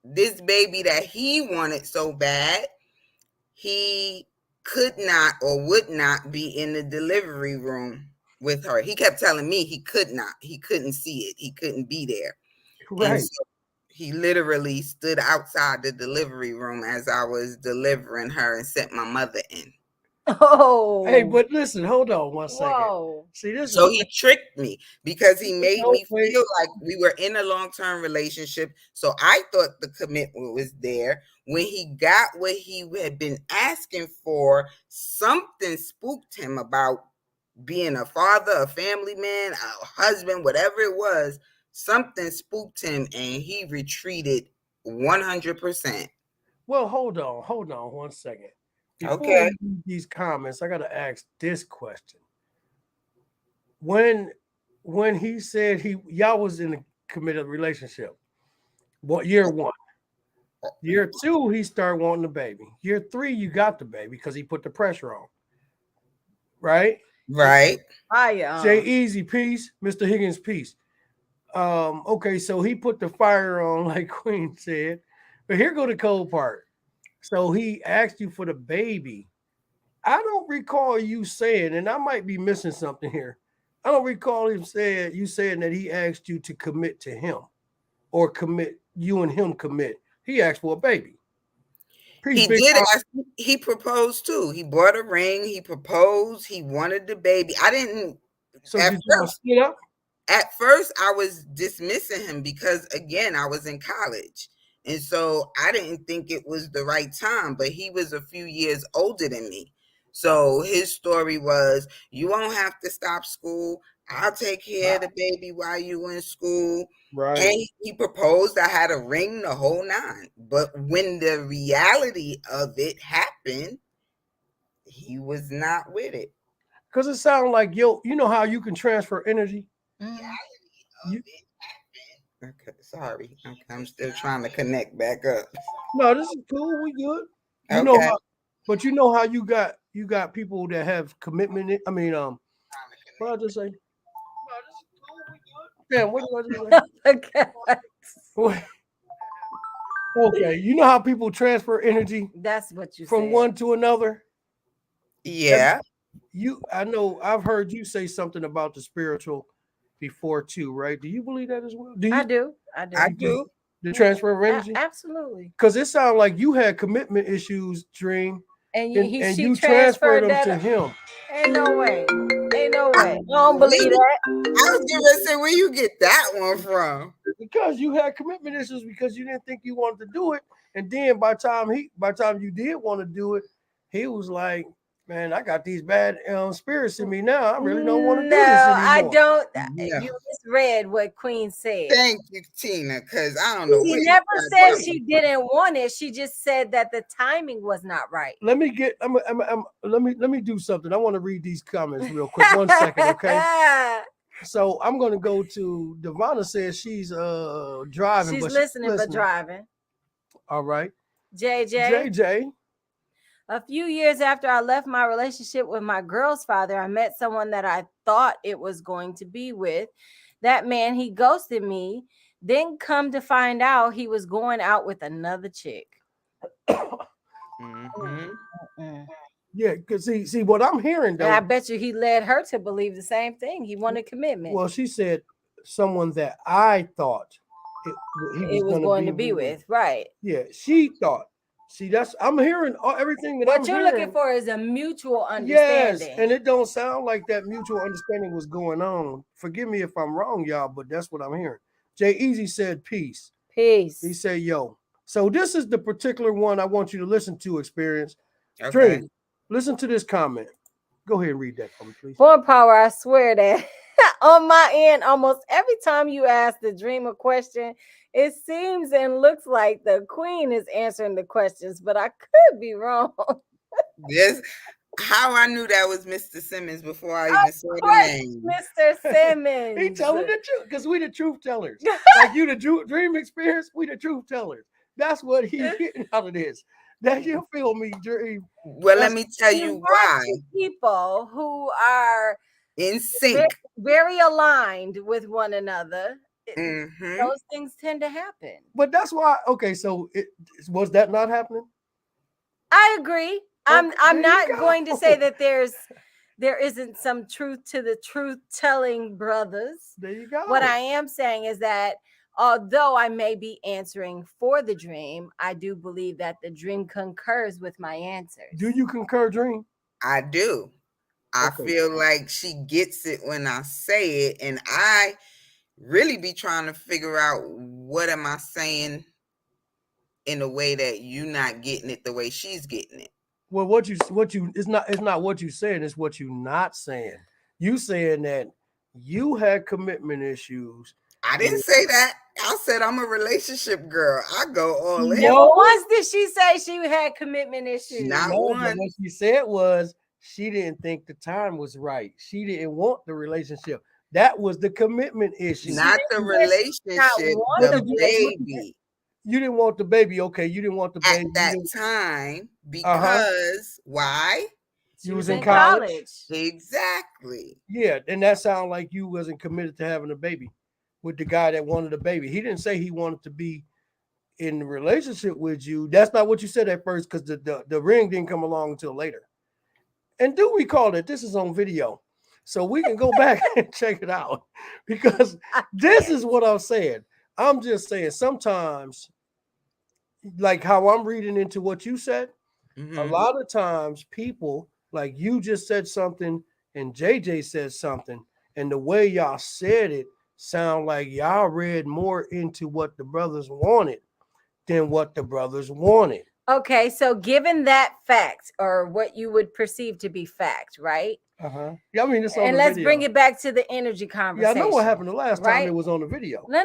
this baby that he wanted so bad, he could not or would not be in the delivery room with her. He kept telling me he could not. He couldn't see it. He couldn't be there. And Right. so he literally stood outside the delivery room as I was delivering her and sent my mother in. Oh. Hey, but listen, hold on one second. Whoa. See, this So is he tricked me because he made me wait. feel like we were in a long-term relationship. So I thought the commitment was there. When he got what he had been asking for, something spooked him about being a father, a family man, a husband, whatever it was. Something spooked him and he retreated 100%. Well, hold on one second. Before Okay. we read these comments, I gotta ask this question. When he said y'all was in a committed relationship, what year 1? Year 2, he started wanting the baby. Year 3, you got the baby because he put the pressure on. Right? Right. Jay Easy, peace. Mr. Higgins, peace. Okay, so he put the fire on, like Queen said. But here go the cold part. So he asked you for the baby. I don't recall you saying, and I might be missing something here. I don't recall him saying that he asked you to commit to him or commit, you and him commit. He asked for a baby. He did ask, he proposed too. He bought a ring, he proposed, he wanted the baby. I didn't at first I was dismissing him because again, I was in college. And so I didn't think it was the right time, but he was a few years older than me. So his story was, you won't have to stop school. I'll take care of the baby while you in school. Right. And he proposed. I had a ring, the whole 9. But when the reality of it happened, he was not with it. Because it sounded like, you know how you can transfer energy? Okay, sorry. Okay, I'm still trying to connect back up. No, this is cool. We good. You know how, but you know how you got people that have commitment. I mean, what did I just say? Damn, what did I just say? Okay, you know how people transfer energy? That's what you from said. one to another. Yeah. I know I've heard you say something about the spiritual before too, right? Do you believe that as well? I do. I do. The transfer of energy? Absolutely. Because it sounded like you had commitment issues, Dream. And she you transferred them to him. Ain't no way. Ain't no way. I don't believe that. I was gonna say, where you get that one from? Because you had commitment issues because you didn't think you wanted to do it. And then by the time you did want to do it, he was like, man, I got these bad spirits in me now. I really don't want to do this anymore. I don't. You misread what Queen said. Thank you, Tina, because I don't know. She never said she didn't want it. She just said that the timing was not right. Let me do something. I want to read these comments real quick. 1 second, okay? So I'm going to go to Devonna. Says she's driving. She's listening but driving. All right. JJ. A few years after I left my relationship with my girl's father, I met someone that I thought it was going to be with. That man, he ghosted me. Then come to find out he was going out with another chick. Yeah, because see what I'm hearing though. And I bet you he led her to believe the same thing. He wanted commitment. Well, she said someone that I thought it was going to be with. Right. Yeah, she thought. See, I'm hearing everything that what you're looking for is a mutual understanding. Yes, and it don't sound like that mutual understanding was going on. Forgive me if I'm wrong, y'all, but that's what I'm hearing. Jay Easy said peace. Peace. He said, yo. So this is the particular one I want you to listen to, Experience. Okay. Dream, listen to this comment. Go ahead and read that for me, please. Born Power, I swear that on my end, almost every time you ask the dream a question, it seems and looks like the Queen is answering the questions, but I could be wrong. Yes. How I knew that was Mr. Simmons before I even saw the name. Mr. Simmons. He telling the truth because we the truth tellers. Like you, the Dream Experience, we the truth tellers. That's what he's getting out of this. That you feel me, Dream. Well, let me tell you why. People who are in sync, very aligned with one another. Mm-hmm. Those things tend to happen. But that's why. Okay, so was that not happening? I agree. I'm not going to say that there isn't some truth to the truth telling brothers. There you go. What I am saying is that although I may be answering for the dream, I do believe that the dream concurs with my answers. Do you concur, Dream? I do. I feel like she gets it when I say it, and I really be trying to figure out what am I saying in a way that you not getting it the way she's getting it. Well, it's not what you saying, it's what you not saying. You saying that you had commitment issues. I didn't say that. I said I'm a relationship girl. I go all in. No, once did she say she had commitment issues? Not one. What she said was she didn't think the time was right. She didn't want the relationship. That was the commitment issue. Not the relationship, the baby. You didn't want the baby. Okay, you didn't want the at baby. You, that didn't, time because why? She you was was in in college. Exactly. Yeah, and that sounded like you wasn't committed to having a baby with the guy that wanted a baby. He didn't say he wanted to be in a relationship with you. That's not what you said at first, because the ring didn't come along until later. And do recall that this is on video, so we can go back and check it out, because this is what I'm saying. I'm just saying sometimes, like how I'm reading into what you said, a Mhm. lot of times people, like you just said something and JJ said something, and the way y'all said it sound like y'all read more into what the brothers wanted than what the brothers wanted. Okay, so given that fact, or what you would perceive to be fact, right? Yeah, I mean it's on And the let's video. bring it back to the energy Yeah, I conversation. know what happened the last time right? it was on the video. No, no,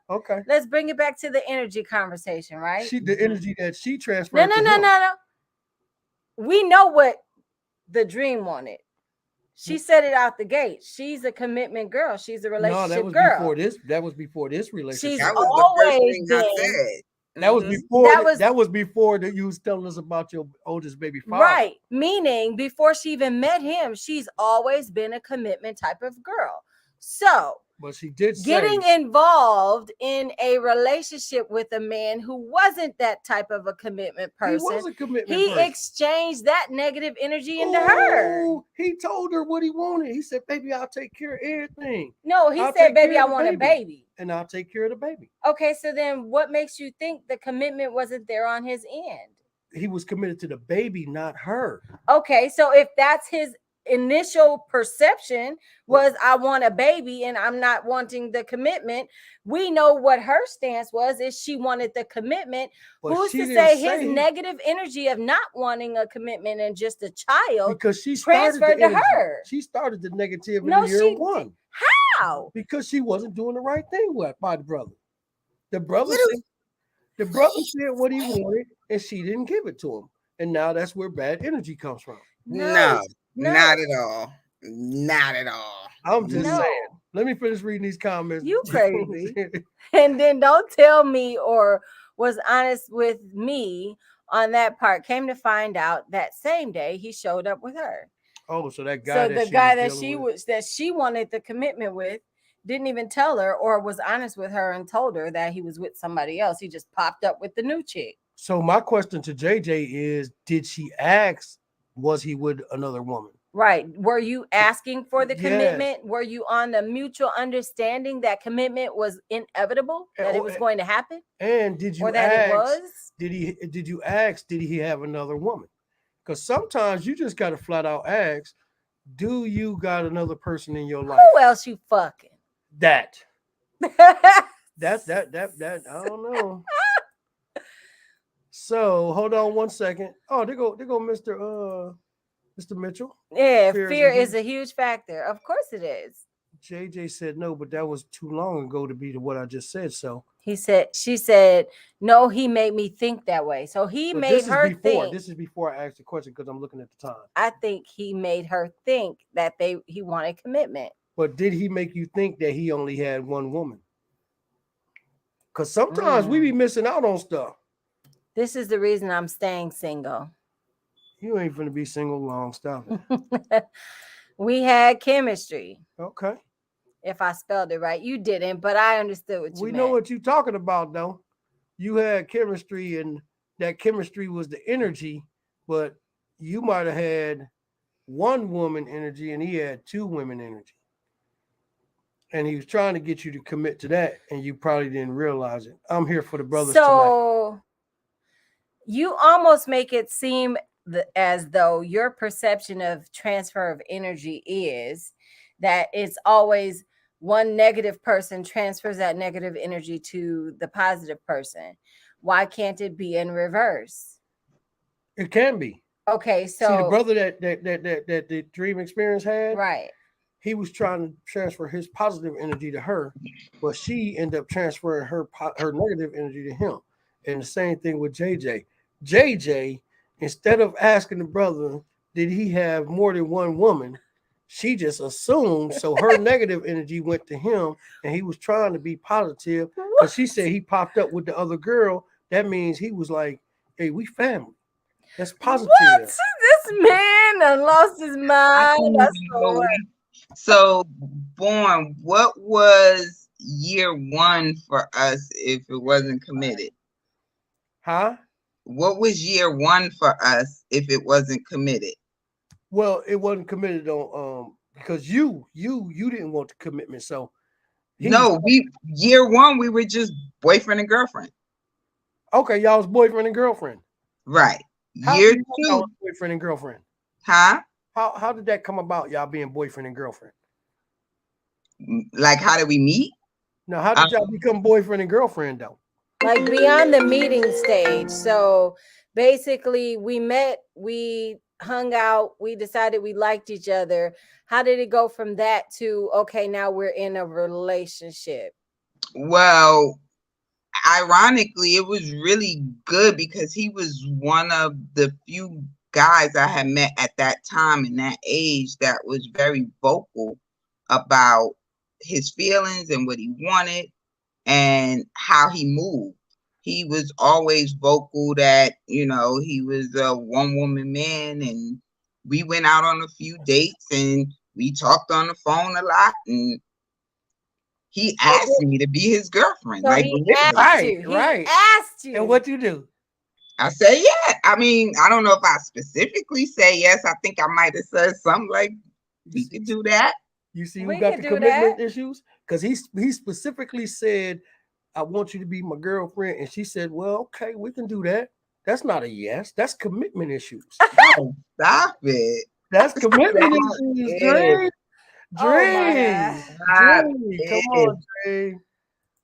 no. Okay. Let's bring it back to the energy conversation, right? The energy that she transferred No, no, to no, him. no. We know what the dream wanted. She said it out the gate. She's a commitment girl. She's a No, relationship that was girl. before this. That was before this relationship. She's That was the first always thing I been said. That was Mhm. before. That That was- was before that you was telling us about your oldest baby father. right. Meaning, before she even met him, she's always been a commitment type of girl. So, But she did getting say involved in a relationship with a man who wasn't that type of a commitment he person, was a commitment he person. exchanged that negative energy into her. Ooh, he told her what he wanted. He said, "Baby, I'll take care of everything, No, he I'll said, take care baby, of I the want a baby. and I'll take care of the baby." Okay, so then what makes you think the commitment wasn't there on his end? He was committed to the baby, not her. Okay, so if that's his initial perception was I want a baby and I'm not wanting the commitment, we know what her stance was is she wanted the commitment. But Who's she to didn't say say his he- negative energy of not wanting a commitment and just a child Because she started transferred the to energy. her? She started the negativity No, year she one How? because she wasn't doing the right thing by the brother. The brother What said, the brother said what he wanted, and she didn't give it to him. And now that's where bad energy comes from. No, not at all. Not at all. I'm just No. saying. Let me finish reading these comments. You crazy. And then don't tell me or was honest with me on that part. Came to find out that same day he showed up with her. Oh, so that guy. So that the she guy was that dealing with- she wanted the commitment with didn't even tell her or was honest with her and told her that he was with somebody else. He just popped up with the new chick. So my question to JJ is: did she ask? Was he with another woman? Right. Were you asking for the Yes. commitment? Were you on the mutual understanding that commitment was inevitable, that it was going to happen, And did you or that ask? it was? Did you ask? Did he have another woman? Because sometimes you just got to flat out ask: do you got another person in your life? Who else you fucking? That I don't know. So hold on one second. Oh, there go Mr. Mitchell. Yeah, Fear is a fear huge- is a huge factor. Of course it is. JJ said no, but that was too long ago to be to what I just said. So She said, no, he made me think that way. So he but made this is her before. think. This is before I asked the question because I'm looking at the time. I think he made her think that he wanted commitment. But did he make you think that he only had one woman? Because sometimes we be missing out on stuff. This is the reason I'm staying single. You ain't finna be single long. Stop it. We had chemistry. Okay. If I spelled it right. You didn't, but I understood what you We meant. know what you're talking about, though. You had chemistry, and that chemistry was the energy, but you might have had one woman energy, and he had two women energy. And he was trying to get you to commit to that, and you probably didn't realize it. I'm here for the brothers tonight. So you almost make it seem as though your perception of transfer of energy is that it's always one negative person transfers that negative energy to the positive person. Why can't it be in reverse? It can be. Okay, so See, the brother that the dream experience had, right. he was trying to transfer his positive energy to her, but she ended up transferring her negative energy to him. And the same thing with JJ. JJ, instead of asking the brother, did he have more than one woman, she just assumed. So her negative energy went to him, and he was trying to be positive because she said he popped up with the other girl, that means he was like, hey, we family. That's positive. What? This man done lost his I mind. don't That's even the know. word. So, Born, what was year one for us if it wasn't committed? Huh? What was year one for us if it wasn't committed? Well, it wasn't committed on because you didn't want the commitment. So No, year one we were just boyfriend and girlfriend. Okay, y'all was boyfriend and girlfriend. Right. How Year did you know y'all two, was boyfriend and girlfriend? huh? How did that come about? Y'all being boyfriend and girlfriend. Like, how did we meet? Now, how did y'all become boyfriend and girlfriend though? Like beyond the meeting stage. So basically, we met, we hung out, we decided we liked each other. How did it go from that to okay, now we're in a relationship? Well, ironically, it was really good because he was one of the few guys I had met at that time in that age that was very vocal about his feelings and what he wanted and how he moved. He was always vocal that, he was a one woman man, and we went out on a few dates and we talked on the phone a lot, and he asked me to be his girlfriend. So Like, he literally. asked you. Right. He asked you. And what you do? I said, yeah. I mean, I don't know if I specifically say yes. I think I might have said something like, we could do that. You see who We got could the do commitment that. issues? Because he specifically said, I want you to be my girlfriend. And she said, well, okay, we can do that. That's not a yes. That's commitment issues. Oh, stop it. That's commitment Stop issues, it. Dre. Oh my Dre. God. Stop Dre. Come it. on, Dre.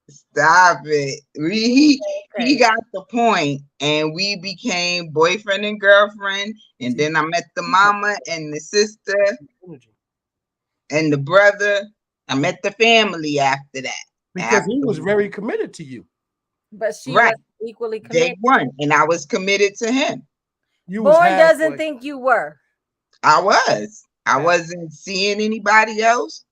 Stop it. He Okay. got the point, and we became boyfriend and girlfriend. And then I met the mama and the sister and the brother. I met the family after that. Because he was very committed to you. But she Right. was equally Day committed. one, and I was committed to him. You was Born doesn't halfway. think you were. I was. I Yeah. wasn't seeing anybody else,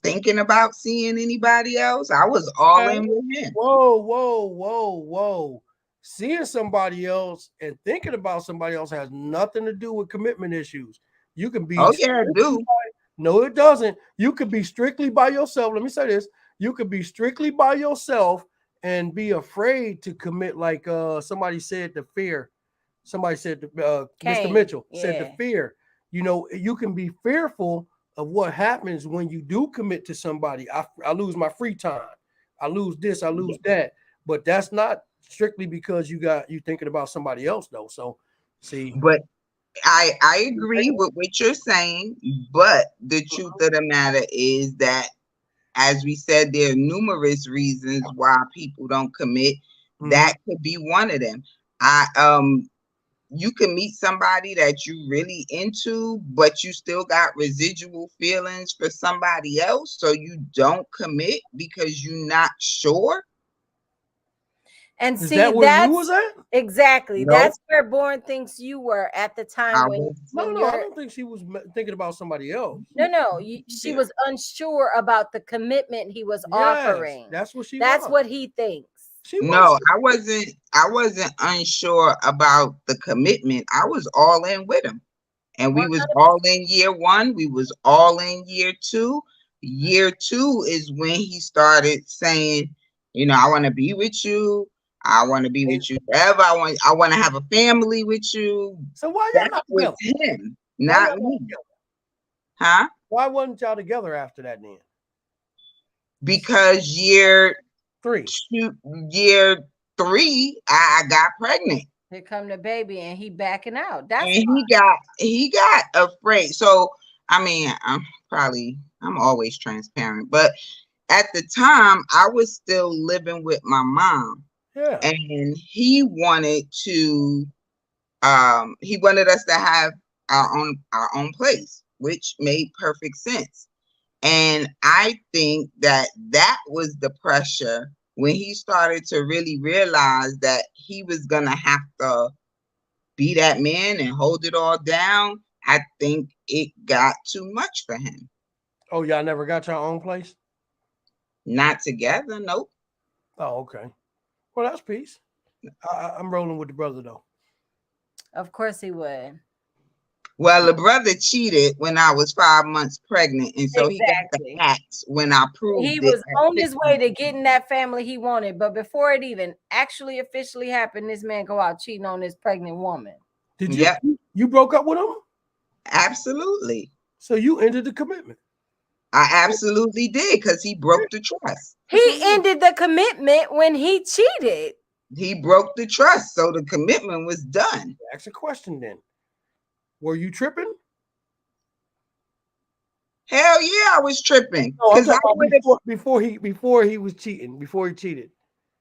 thinking about seeing anybody else. I was all in with him. Whoa. Seeing somebody else and thinking about somebody else has nothing to do with commitment issues. You can be. Oh, yeah, I do. No, it doesn't. You could be strictly by yourself. Let me say this. You could be strictly by yourself and be afraid to commit, like somebody said, the fear. Somebody said, Mr. Kane, Mitchell said the yeah. fear. You can be fearful of what happens when you do commit to somebody. I lose my free time. I lose this, I lose that. But that's not strictly because you thinking about somebody else though. So see, But I agree with what you're saying, but the truth of the matter is that, as we said, there are numerous reasons why people don't commit. That could be one of them. You can meet somebody that you really into, but you still got residual feelings for somebody else, so you don't commit because you're not sure. And is see, that where that's you was at? exactly No. that's where Born thinks you were at the time I when, was- when No, you're I don't think she was thinking about somebody else. no, she was unsure about the commitment he was offering. That's what she That's was. what he thinks. She No, was. I wasn't unsure about the commitment. I was all in with him. And we was all in year one. We was all in year two. Year two is when he started saying, I want to be with you. I want to be with you forever. I want to have a family with you. So why y'all That not was together? him, Why not y'all not me. together? Huh? Why wasn't y'all together after that then? Because year 3. three, I got pregnant. Here come the baby, and he backing out. That's And he got afraid. So I mean, I'm always transparent, but at the time I was still living with my mom. Yeah. And he wanted us to have our own place, which made perfect sense. And I think that was the pressure when he started to really realize that he was gonna have to be that man and hold it all down. I think it got too much for him. Oh, y'all never got your own place? Not together, nope. Oh, okay. Well, that's peace. I'm rolling with the brother though. Of course he would. Well, the brother cheated when I was 5 months pregnant, and so he got the Exactly. axe when I He proved it. was on his way to getting that family he wanted, but before it even actually officially happened, this man go out cheating on this pregnant woman. Did you? Yep, You broke up with him, absolutely. so you ended the commitment. I absolutely did because he broke the trust. He ended the commitment when he cheated. He broke the trust, so the commitment was done. Ask a question then. Were you tripping? Hell yeah, I was tripping. No, I'm 'Cause I talking would've- about before he was cheating. Before he cheated.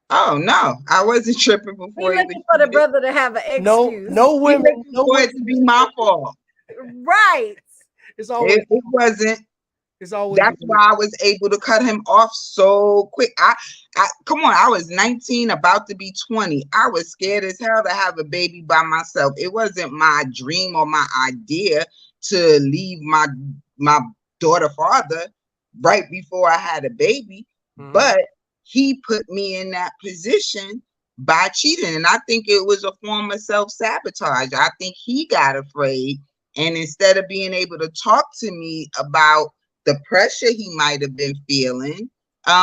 Oh no, I wasn't tripping He before he was looking for the cheating. brother to have an excuse. No He women. looking No for women. it to be my fault. Right. It's always. It wasn't. It's always. That's why I was able to cut him off so quick. I come on, I was 19, about to be 20. I was scared as hell to have a baby by myself. It wasn't my dream or my idea to leave my daughter father right before I had a baby. Mhm. But he put me in that position by cheating. And I think it was a form of self-sabotage. I think he got afraid. And instead of being able to talk to me about the pressure he might have been feeling,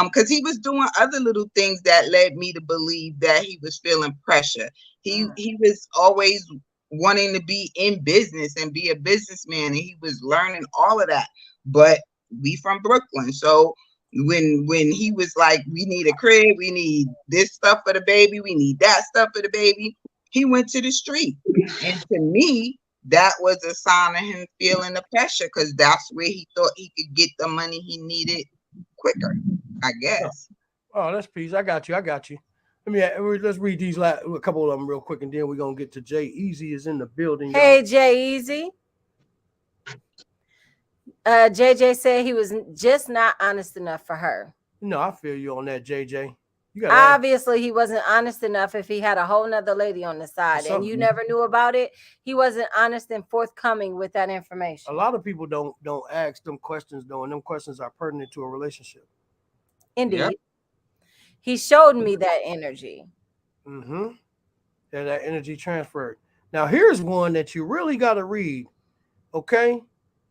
because he was doing other little things that led me to believe that he was feeling pressure. He was always wanting to be in business and be a businessman, and he was learning all of that. But we from Brooklyn, so when he was like, we need a crib, we need this stuff for the baby, we need that stuff for the baby, he went to the street. And to me, that was a sign of him feeling the pressure, because that's where he thought he could get the money he needed quicker, I guess. Oh, that's peace. I got you. Let's read these a couple of them real quick, and then we're gonna get to Jay Easy is in the building. Hey, y'all. Jay Easy. JJ said he was just not honest enough for her. No, I feel you on that, JJ. You got Obviously, he wasn't honest enough if he had a whole nother lady on the side and you never knew about it. He wasn't honest and forthcoming with that information. a lot of people don't ask them questions though, and them questions are pertinent to a relationship. Indeed. Yep. He showed me that energy. Mm-hmm. Yeah, that energy transferred. Now, here's one that you really got to read. Okay,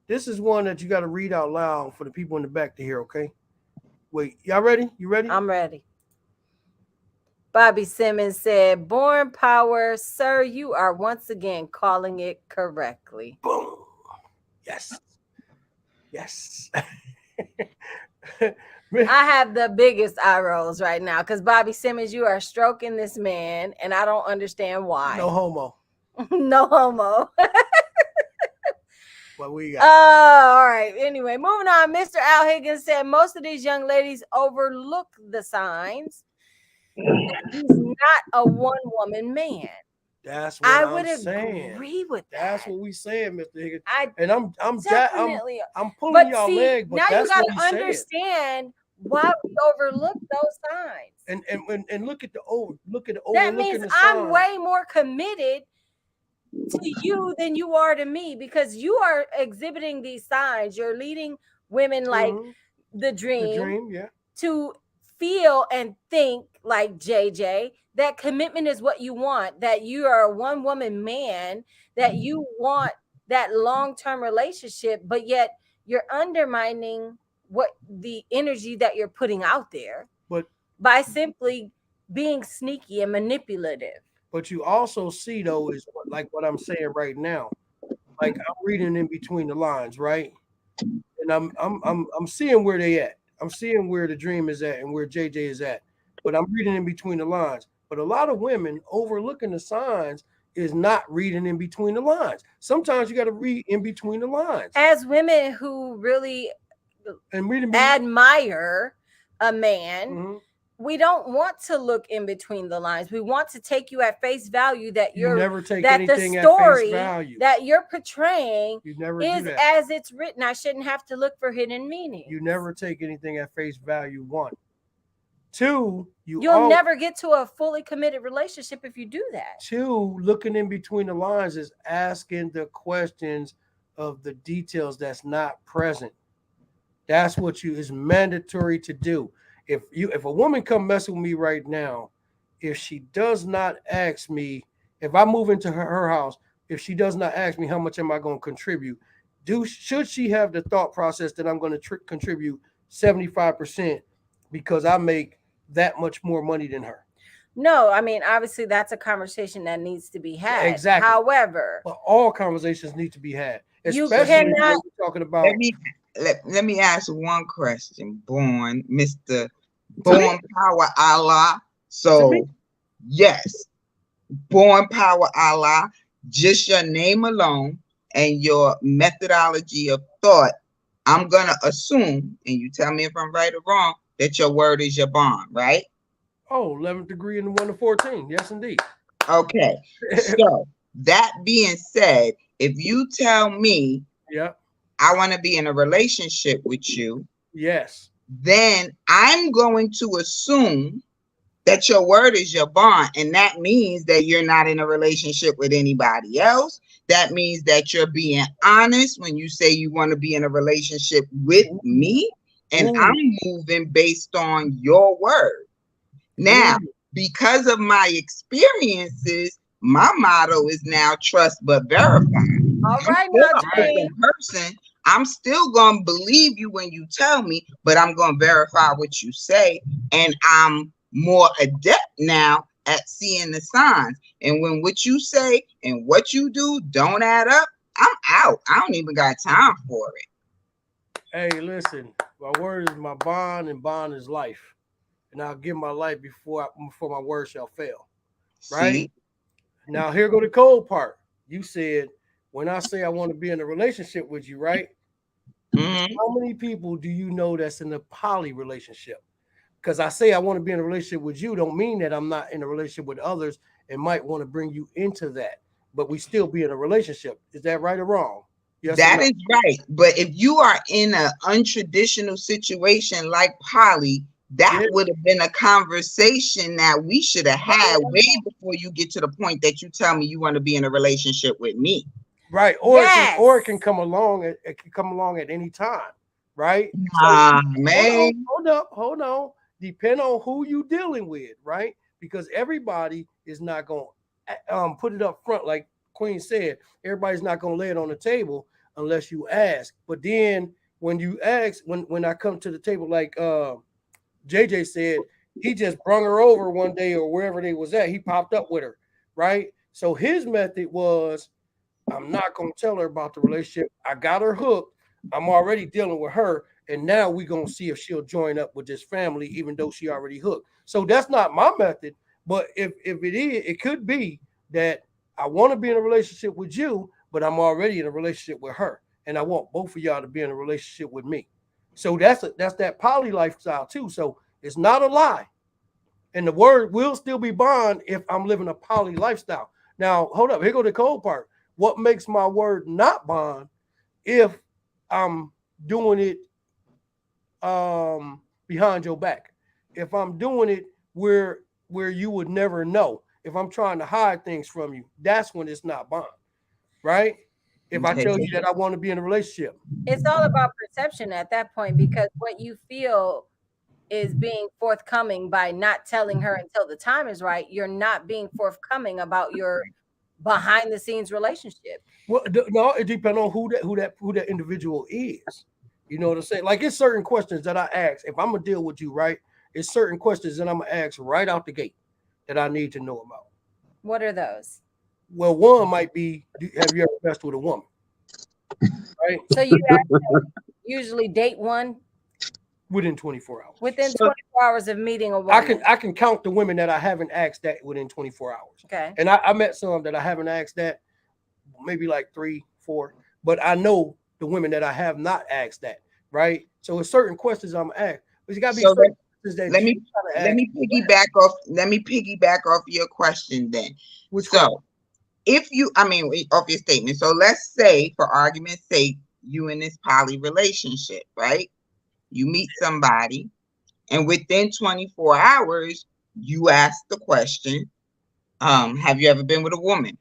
this is one that you got to read out loud for the people in the back to hear. Okay, wait, y'all ready? You ready? I'm ready. Bobby Simmons said, "Born power, sir, you are once again calling it correctly." Boom. Yes. Yes. I have the biggest eye rolls right now because Bobby Simmons, you are stroking this man, and I don't understand why. No homo. No homo. What we got? All right. Anyway, moving on. Mr. Al Higgins said most of these young ladies overlook the signs. He's not a one-woman man. That's what I I'm would saying. agree with that. That's what we saying, Mr. Higgins. I And I'm definitely. I'm pulling But y'all see, leg, but now you that's got what we to said. understand why we overlook those signs. And look at the That means I'm way more committed to you than you are to me because you are exhibiting these signs. You're leading women like the dream, to feel and think like JJ, that commitment is what you want, that you are a one-woman man, that you want that long-term relationship, but yet you're undermining what the energy that you're putting out there by simply being sneaky and manipulative. But you also see though is what I'm saying right now. Like I'm reading in between the lines, right? And I'm seeing where they at. I'm seeing where the dream is at and where JJ is at. But I'm reading in between the lines. But a lot of women overlooking the signs is not reading in between the lines. Sometimes you got to read in between the lines. As women who really admire a man, we don't want to look in between the lines. We want to take you at face value that you never take that anything the story at face value. That you're portraying you never is do that. as it's written. I shouldn't have to look for hidden meaning. You never take anything at face value. 1. 2, you'll never get to a fully committed relationship if you do that. 2, looking in between the lines is asking the questions of the details that's not present. That's what is mandatory to do. If a woman come messing with me right now if she does not ask me, if I move into her house, if she does not ask me how much am I going to contribute, should she have the thought process that I'm going to contribute 75% because I make that much more money than her? No, I mean, obviously that's a conversation that needs to be had. Exactly. However, but all conversations need to be had, You especially when cannot- we're talking about. Let me ask one question, Mr. Born Power Allah. So, yes, Born Power Allah, just your name alone and your methodology of thought, I'm going to assume, and you tell me if I'm right or wrong, that your word is your bond, right? Oh, 11th degree and 1 to 14. Yes, indeed. Okay. So, that being said, if you tell me, yeah, I want to be in a relationship with you, yes, then I'm going to assume that your word is your bond. And that means that you're not in a relationship with anybody else. That means that you're being honest when you say you want to be in a relationship with me. And I'm moving based on your word. Now, because of my experiences, my motto is now trust but verify. All right, person, I'm still gonna believe you when you tell me, but I'm gonna verify what you say, and I'm more adept now at seeing the signs. And when what you say and what you do don't add up, I'm out. I don't even got time for it. Hey, listen, my word is my bond, and bond is life. And I'll give my life before my word shall fail. Right? See? Now, here go the cold part. You said, when I say I want to be in a relationship with you, right? Mm-hmm. How many people do you know that's in a poly relationship? Because I say I want to be in a relationship with you don't mean that I'm not in a relationship with others and might want to bring you into that. But we still be in a relationship. Is that right or wrong? Yes, that is right. But if you are in an untraditional situation like poly, that would have been a conversation that we should have had way before you get to the point that you tell me you want to be in a relationship with me. Right. Or it can come along. It can come along at any time. Right. Man. Hold on. Depend on who you dealing with, right? Because everybody is not going to put it up front, like Queen said. Everybody's not going to lay it on the table unless you ask. But then when you ask, when I come to the table, like JJ said, he just brung her over one day or wherever they was at. He popped up with her, right? So his method was, I'm not going to tell her about the relationship. I got her hooked. I'm already dealing with her. And now we're going to see if she'll join up with this family, even though she already hooked. So that's not my method. But if it is, it could be that I want to be in a relationship with you, but I'm already in a relationship with her. And I want both of y'all to be in a relationship with me. So that's that poly lifestyle too. So it's not a lie. And the word will still be bond if I'm living a poly lifestyle. Now, hold up. Here go the cold part. What makes my word not bond if I'm doing it behind your back? If I'm doing it where you would never know, if I'm trying to hide things from you, that's when it's not bond, right? If I tell you that I want to be in a relationship. It's all about perception at that point, because what you feel is being forthcoming by not telling her until the time is right. You're not being forthcoming about your behind the scenes relationship. Well, no, it depends on who that individual is. You know what I'm saying? Like, it's certain questions that I ask. If I'm gonna deal with you, right? It's certain questions that I'm gonna ask right out the gate that I need to know about. What are those? Well, one might be, have you ever messed with a woman? Right. So you usually date one within 24 hours. Within 24 hours of meeting a woman. I can count the women that I haven't asked that within 24 hours. Okay. And I met some that I haven't asked that, maybe like 3, 4. But I know the women that I have not asked that, right? So it's certain questions I'm asked. But you gotta be let me piggyback off your question then. If you, off your statement. So let's say, for argument's sake, you in this poly relationship, right? You meet somebody, and within 24 hours, you ask the question, have you ever been with a woman?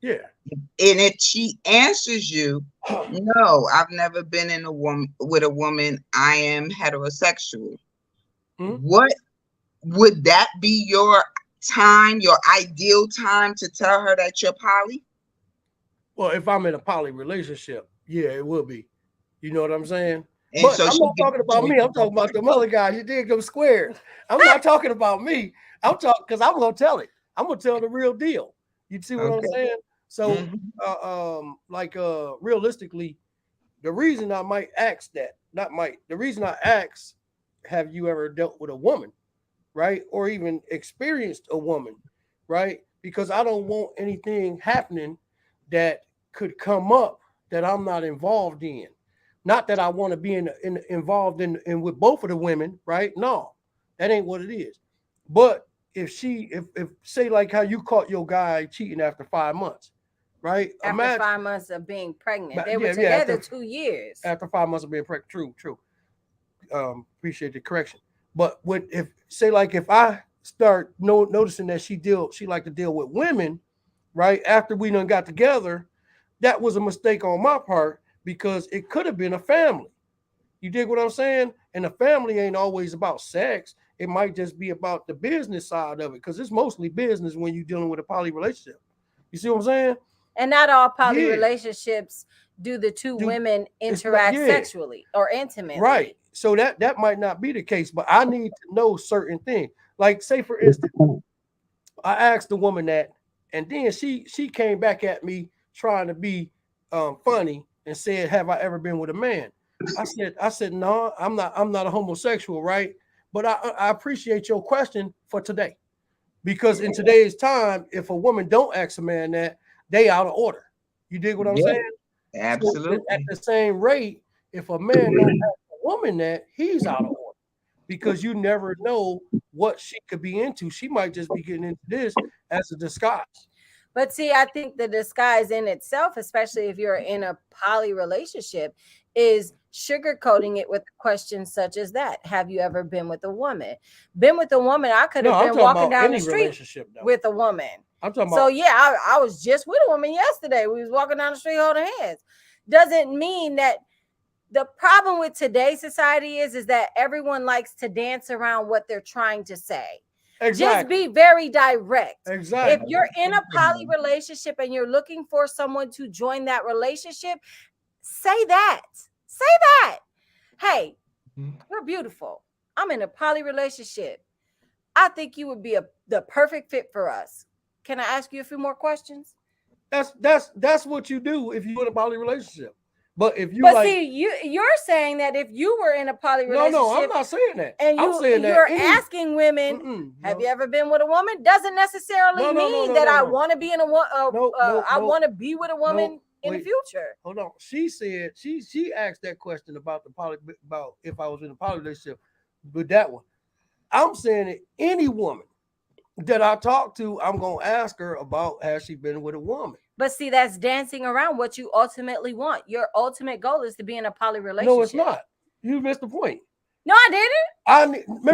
Yeah. And if she answers you, no, I've never been with a woman. I am heterosexual. Mm-hmm. What would that be your time, your ideal time to tell her that you're poly? Well, if I'm in a poly relationship, yeah, it will be. You know what I'm saying? And But so I'm she not talking about me. I'm talking about the other guys. You dig them squares. I'm not talking about me. I'm talking because I'm gonna tell it. I'm gonna tell the real deal. You see what I'm Okay. saying? So, Mhm. realistically, the reason I might ask that, not might, the reason I ask, have you ever dealt with a woman, right, or even experienced a woman, right? Because I don't want anything happening that could come up that I'm not involved in. Not that I want to be involved in with both of the women, right? No, that ain't what it is. But if say like how you caught your guy cheating after 5 months, right? After Imagine, 5 months of being pregnant, they were yeah, together 2 years. after 5 months of being pregnant. True. Appreciate the correction. But when if say like if I start noticing that she like to deal with women, right? After we done got together, that was a mistake on my part because it could have been a family. You dig what I'm saying? And a family ain't always about sex. It might just be about the business side of it because it's mostly business when you're dealing with a poly relationship. You see what I'm saying? And not all poly Yeah. relationships do the two women it's not- interact yeah. sexually or intimately. Right. So that might not be the case, but I need to know certain things. Like, say for instance, I asked the woman that, and then she came back at me trying to be funny and said, "Have I ever been with a man?" I said, no, I'm not a homosexual, right? But I appreciate your question for today. Because in today's time, if a woman don't ask a man that, they out of order. You dig what I'm Yeah, saying? So at absolutely. the same rate, if a man don't ask a woman that, he's out of order. Because you never know what she could be into. She might just be getting into this as a disguise. But see, I think the disguise in itself, especially if you're in a poly relationship, is sugarcoating it with questions such as that. Have you ever been with a woman? Been with a woman, I could have No, I'm been talking walking about down the any street relationship though. with a woman. I'm talking So about yeah, I was just with a woman yesterday. We was walking down the street holding hands. Doesn't mean that the problem with today's society is that everyone likes to dance around what they're trying to say. Just be very direct. Exactly. If you're in a poly relationship and you're looking for someone to join that relationship, say that. Say that. Hey, you're beautiful. I'm in a poly relationship. I think you would be the perfect fit for us. Can I ask you a few more questions? That's what you do if you're in a poly relationship. But if you But like, see, you're saying that if you were in a poly relationship, no, I'm not saying that. and I'm saying that you're asking women, have you ever been with a woman? Doesn't necessarily mean that I want to be in a I want to be with a woman in the future. Hold on. She said she asked that question about about if I was in a poly relationship with that one. I'm saying that any woman that I talk to, I'm gonna ask her about has she been with a woman. But see, that's dancing around what you ultimately want. Your ultimate goal is to be in a poly relationship. No, it's not. You missed the point. No, I didn't. We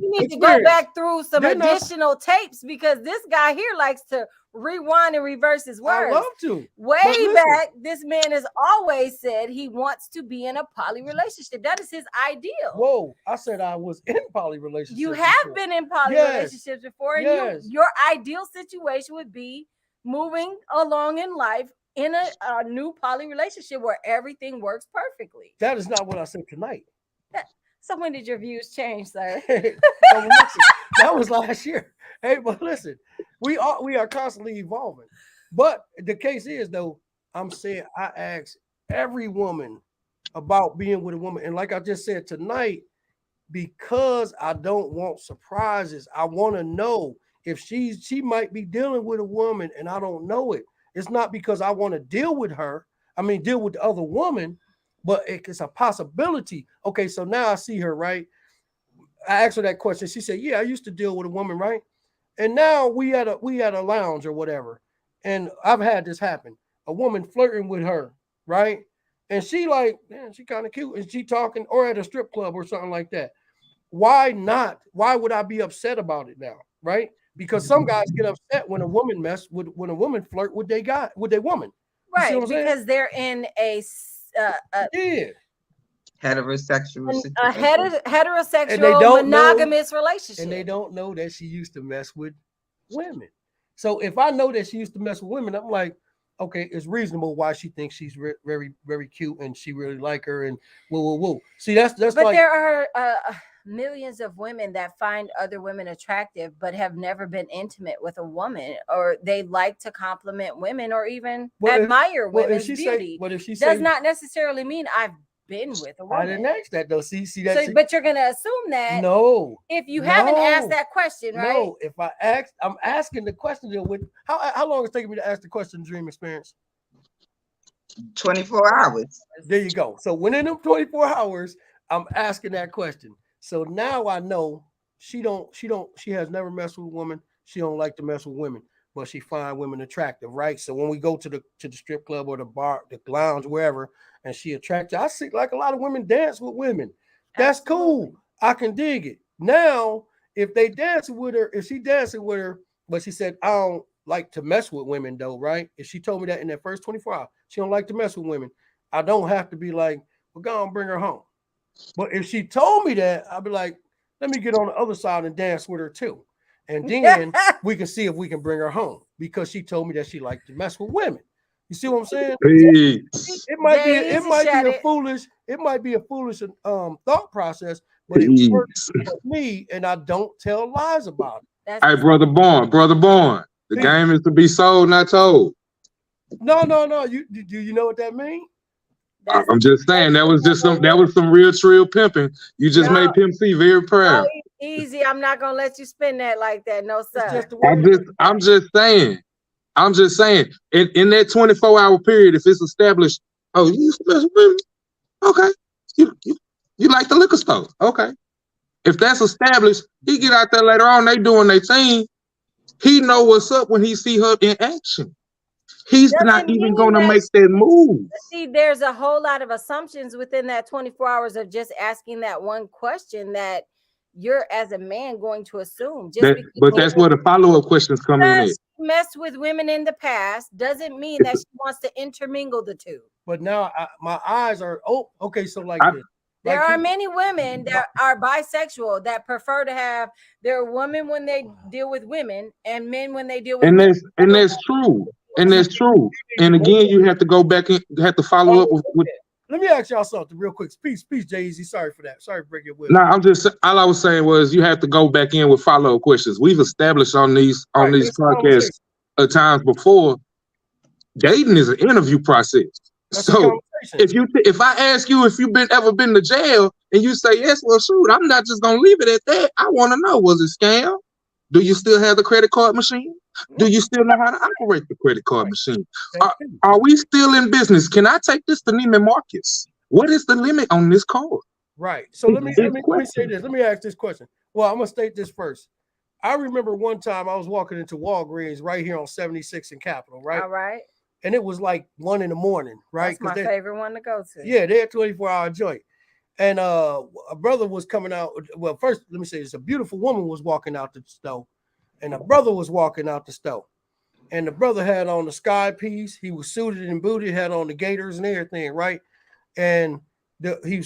need to go back through some additional tapes because this guy here likes to rewind and reverse his words. I love to. Way back, this man has always said he wants to be in a poly relationship. That is his ideal. Whoa, I said I was in poly relationships. You have been in poly relationships before, and your ideal situation would be moving along in life in a new poly relationship where everything works perfectly. That is not what I said tonight. So when did your views change, sir? That was last year. Hey, but listen, we are constantly evolving. But the case is though, I'm saying I ask every woman about being with a woman, and like I just said tonight, because I don't want surprises, I want to know if she might be dealing with a woman and I don't know it. It's not because I want to deal with her. I mean, deal with the other woman, but it's a possibility. Okay, so now I see her, right? I asked her that question. She said, "Yeah, I used to deal with a woman, right? And now we at a lounge or whatever, and I've had this happen. A woman flirting with her, right? And she like, man, she kind of cute, and she talking, or at a strip club or something like that. Why not? Why would I be upset about it now, right? Because some guys get upset when a woman when a woman flirt with their woman, right? Because they're in a Heterosexual A situation. heterosexual don't know- monogamous relationship. and they don't know that she used to mess with women. So if I know that she used to mess with women, I'm like, okay, it's reasonable why she thinks she's very, very cute and she really like her and whoa. See, that's But like there are millions of women that find other women attractive but have never been intimate with a woman, or they like to compliment women or even admire women's beauty. If she does not necessarily mean I've been with a woman. I didn't ask that though. See that. So, but you're gonna assume that no, if you haven't asked that question, right? No, if I ask, I'm asking the question. With how long it's taking me to ask the question? Dream experience. 24 hours. There you go. So within them 24 hours, I'm asking that question. So now I know she has never messed with a woman. She don't like to mess with women, but she find women attractive, right? So when we go to the strip club or the bar, the lounge, wherever, and she attractive, I see like a lot of women dance with women. That's cool. I can dig it. Now, if they dance with her, if she dancing with her, but she said, I don't like to mess with women though, right? If she told me that in that first 24 hours, she don't like to mess with women, I don't have to be like, well, go on, bring her home. But if she told me that, I'd be like, let me get on the other side and dance with her too. And then we can see if we can bring her home because she told me that she liked to mess with women. You see what I'm saying? It might be a foolish thought process, but it works for me, and I don't tell lies about it. Hey, brother Born, the game is to be sold, not told. No. Do you know what that means? I'm just saying that was some real trill pimping. You just made Pimp C very proud. No, easy. I'm not gonna let you spin that like that. No, sir. I'm just saying. In that 24-hour period, if it's established, oh, you used to mess with women? Okay. You like the liquor store. Okay. If that's established, he get out there later on, they doing their thing. He know what's up when he see her in action. He's not even going to make that move. See, there's a whole lot of assumptions within that 24 hours of just asking that one question that you're as a man going to assume. But that's where the follow-up questions come in. Messed with women in the past doesn't mean that she wants to intermingle the two. But now my eyes are okay. So like this. There are many women that are bisexual that prefer to have their women when they deal with women and men when they deal with men. And that's true. And that's true. And again, you have to go back and have to follow up with. Let me ask y'all something real quick. Peace, Jay-Z. Sorry for that. Sorry for breaking your will. No, all I was saying was you have to go back in with follow-up questions. We've established on these podcasts at times before. Dating is an interview process. So if I ask you if you've ever been to jail and you say yes, well, shoot, I'm not just gonna leave it at that. I want to know, was it scam? Do you still have the credit card machine? Do you still know how to operate the credit card machine? Are we still in business? Can I take this to Neiman Marcus? What is the limit on this card? Right. So let me say this. Let me ask this question. Well, I'm gonna state this first. I remember one time I was walking into Walgreens right here on 76 in Capitol, right? All right. And it was like 1 a.m, right? That's my favorite one to go to. Yeah, they're a 24-hour joint. And a brother was coming out. Well, first, let me say this. A beautiful woman was walking out the store. And a brother was walking out the store. And the brother had on the sky piece. He was suited and booted, had on the gaiters and everything, right? And he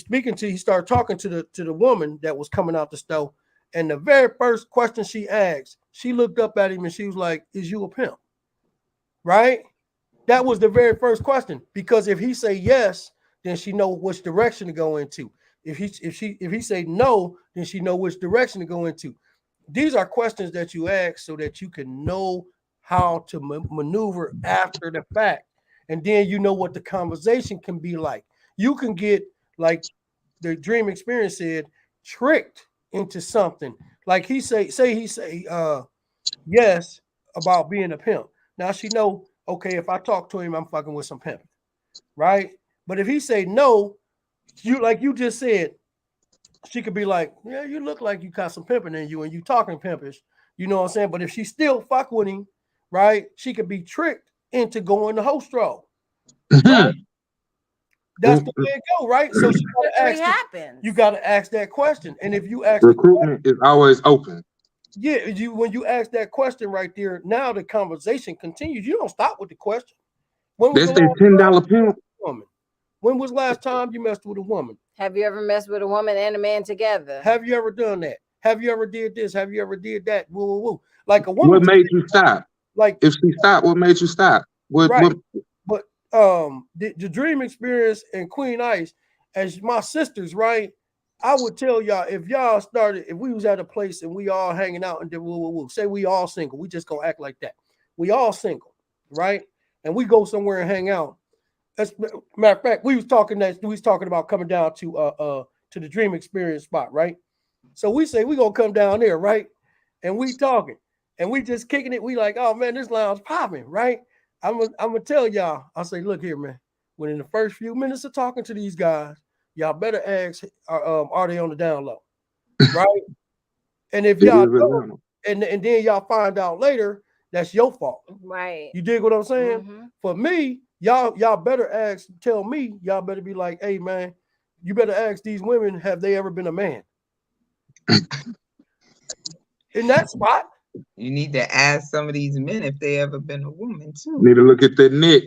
started talking to the woman that was coming out the store. And the very first question she asked, she looked up at him and she was like, "Is you a pimp?" Right? That was the very first question. Because if he say yes, then she know which direction to go into. If he say no, then she know which direction to go into. These are questions that you ask so that you can know how to maneuver after the fact. And then you know what the conversation can be like. You can get, like the Dream Experience said, tricked into something. Like he say yes about being a pimp. Now she know, okay, if I talk to him, I'm fucking with some pimp, right? But if he say no, you just said, she could be like, yeah, you look like you got some pimping in you and you talking pimpish, you know what I'm saying? But if she still fuck with him, right, she could be tricked into going to host role. Right? That's the way it go, right? So you gotta ask that question. And if you ask, recruitment is always open. Yeah, when you ask that question right there, now the conversation continues. You don't stop with the question. That's that $10 pimp. Woman? When was last time you messed with a woman? Have you ever messed with a woman and a man together? Have you ever done that? Have you ever did this? Have you ever did that? Woo, woo, woo. Like a What woman, made you stop? like If she stopped, what made you stop? right. What But the dream experience and Queen Ice, as my sisters, right? I would tell y'all if y'all started, if we was at a place and we all hanging out and then we'll say we all single, we just gonna act like that. We all single, right? And we go somewhere and hang out. As matter of fact, we was talking about coming down to the dream experience spot, right? So we say we gonna come down there, right? And we talking and we just kicking it. We like, oh man, this lounge popping, right? I'm gonna tell y'all. I say, look here, man. When in the first few minutes of talking to these guys, y'all better ask, are they on the down low, right? And if it y'all is don't, Atlanta. and then y'all find out later, that's your fault. Right. You dig what I'm saying? Mhm. For me, y'all better tell me, y'all better be like, hey man, you better ask these women, have they ever been a man? In that spot. You need to ask some of these men if they ever been a woman too. Need to look at that neck.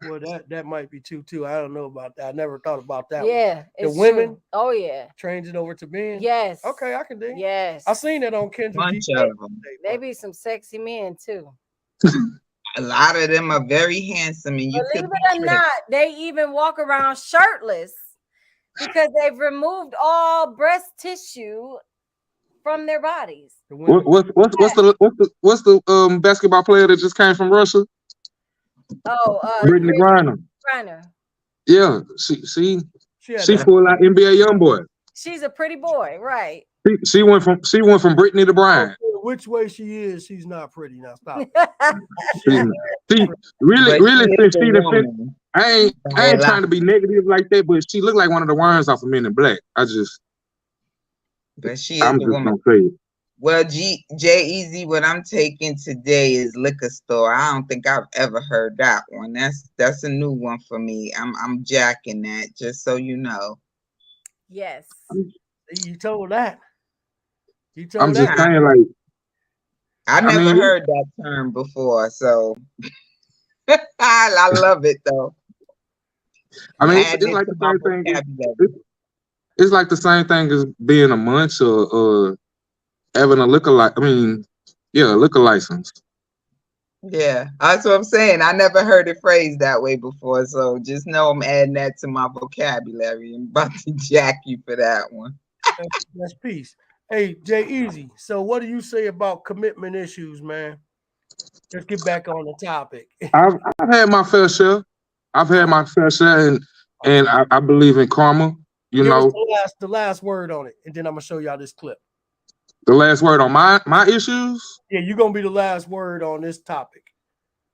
Well, that might be too. I don't know about that. I never thought about that one. Yeah. The It's women true. Oh yeah. trains it over to men. Yes. Okay, I can dig. Yes. I seen that on Kendrick. Bunch G. of them. They be some sexy men too. A lot of them are very handsome, and you Believe could it or not, they even walk around shirtless because they've removed all breast tissue from their bodies. The women. What's the basketball player that just came from Russia? Oh, Brittany Griner. Griner. Yeah, she had she that. full out NBA young boy. She's a pretty boy, right? She went from Brittany to Brian. Which way she is, she's not pretty. Now stop. She really since she done fit, I ain't trying to be negative like that, but she looked like one of the worms off of Men in Black. But she is I'm the just woman. gonna say it. Well, J-Eazy, what I'm taking today is liquor store. I don't think I've ever heard that one. That's a new one for me. I'm jacking that, just so you know. Yes. You told that. You told I'm just that. saying, like, I never heard that term before, so I love it though. I mean, it's like the same thing. It's like the same thing as being a munch or having a liquor liquor license. Yeah, that's what I'm saying. I never heard it phrased that way before, so just know I'm adding that to my vocabulary. I'm about to jack you for that one. That's peace. Hey, J-Eazy, so what do you say about commitment issues, man? Let's get back on the topic. I've had my fair share. And I believe in karma. You Give know, us the last word on it, and then I'm gonna show y'all this clip. the last word on my issues. Yeah, you're gonna be the last word on this topic.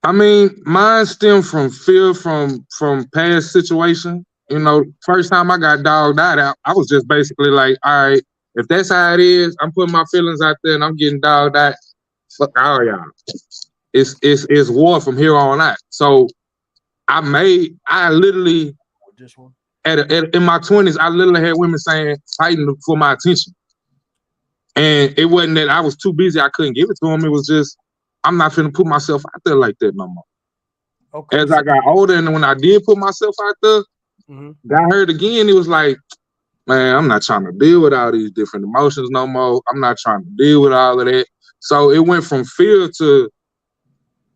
I mean, mine stem from fear from past situation. You know, first time I got dogged out, I was just basically like, all right, if that's how it is, I'm putting my feelings out there and I'm getting dogged out. Fuck all y'all. It's war from here on out. So I literally this one in my 20s, I literally had women fighting for my attention. And it wasn't that I was too busy, I couldn't give it to them. It was just, I'm not finna put myself out there like that no more. Okay. As I got older and when I did put myself out there, got hurt again, it was like, man, I'm not trying to deal with all these different emotions no more. I'm not trying to deal with all of that. So it went from fear to,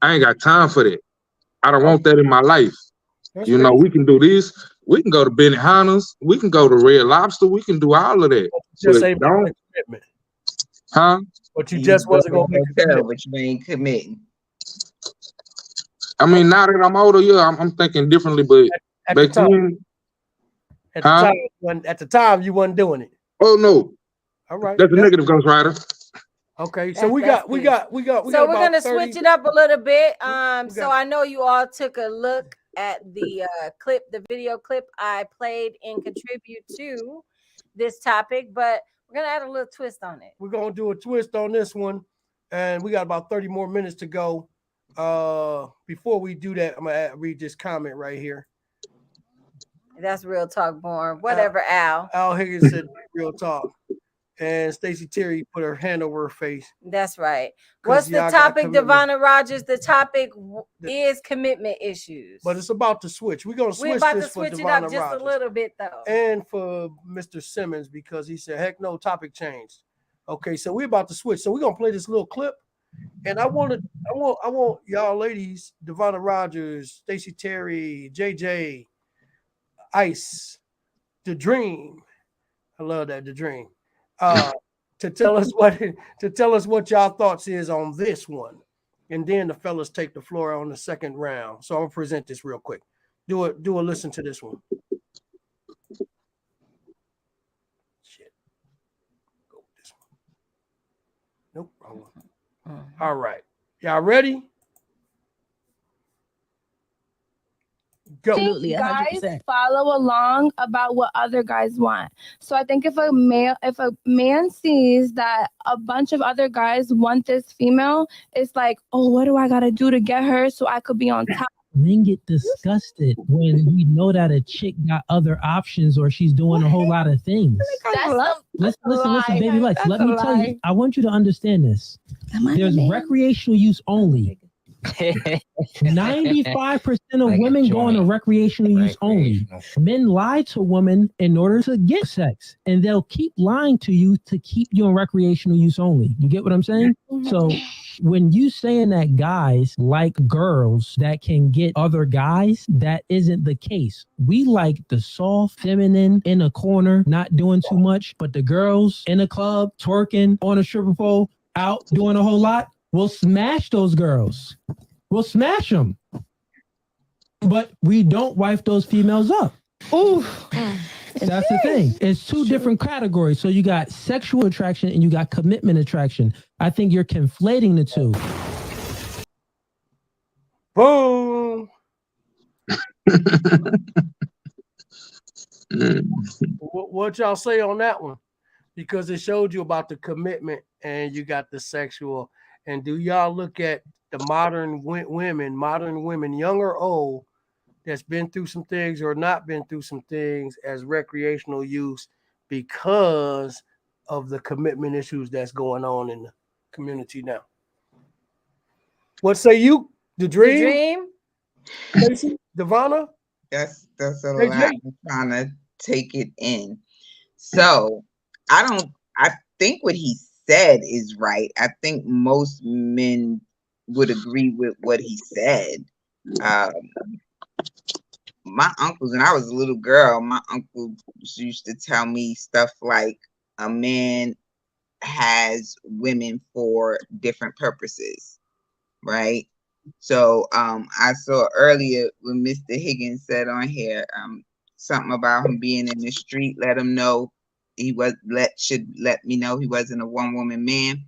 I ain't got time for that. I don't want that in my life. That's you know, we can do this. We can go to Benihana's. We can go to Red Lobster. We can do all of that. Just say commitment. Huh? But you just wasn't going to make a commitment. But you ain't committing. I mean, now that I'm older, yeah, I'm thinking differently. But back then, at the time, you wasn't doing it. Oh no. All right. That's a negative, Ghost Rider. Okay, so we got. So we're gonna switch it up a little bit. So I know you all took a look at the the video clip I played and contribute to this topic, but we're gonna add a little twist on it. We're gonna do a twist on this one, and we got about 30 more minutes to go. Before we do that, I'm gonna read this comment right here. That's real talk, Born. Whatever, Al. Al Higgins said real talk. And Stacey Terry put her hand over her face. That's right. 'Cause What's the y'all got topic, commitment. Devonna Rogers? The topic is commitment issues. But it's about to switch. We're gonna We're switch about to this for switch it up Devonna just a Rogers little bit, though. and for Mr. Simmons because he said, "Heck no, topic changed." Okay, so we're about to switch. So we're gonna play this little clip, and I want y'all ladies, Devonna Rogers, Stacey Terry, JJ, Ice, The Dream. I love that, The Dream. To tell us what y'all thoughts is on this one, and then the fellas take the floor on the second round. So I'm gonna present this real quick. Do a listen to this one. Shit. Go with this one. Nope, wrong one. All right, y'all ready? Go. Absolutely, guys 100%. follow along about what other guys want. So I think if a man sees that a bunch of other guys want this female, it's like, oh, what do I gotta do to get her so I could be on top? Men get disgusted when we know that a chick got other options or she's doing a whole lot of things. Listen, baby Lex, let me tell you, I want you to understand this. There's recreational use only. 95% of women go into recreational use only. Men lie to women in order to get sex, and they'll keep lying to you to keep you in recreational use only. You get what I'm saying? So when you saying that guys like girls that can get other guys, that isn't the case. We like the soft, feminine in a corner, not doing too much, but the girls in a club, twerking on a stripper pole, out doing a whole lot. We'll smash those girls. We'll smash them. But we don't wife those females up. Ooh. That's the thing. It's two different categories. So you got sexual attraction and you got commitment attraction. I think you're conflating the two. Boom. What y'all say on that one? Because it showed you about the commitment and you got the sexual. And do y'all look at the modern women, young or old, that's been through some things or not been through some things as recreational use because of the commitment issues that's going on in the community now? What say you? The Dream? Stacey? Devonna? That's a Hey, lot. Jay. I'm trying to take it in. So I think what he said is right. I think most men would agree with what he said. My uncles, when I was a little girl, my uncle used to tell me stuff like a man has women for different purposes, right? So I saw earlier when Mr. Higgins said on here something about him being in the street, let him know should let me know he wasn't a one-woman man.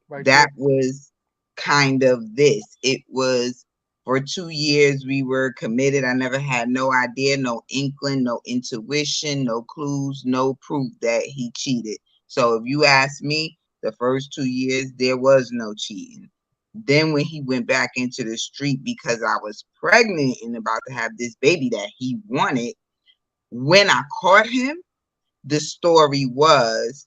Right That was kind of this. It was for 2 years we were committed. I never had no idea, no inkling, no intuition, no clues, no proof that he cheated. So if you ask me, the first 2 years there was no cheating. Then when he went back into the street because I was pregnant and about to have this baby that he wanted, when I caught him, the story was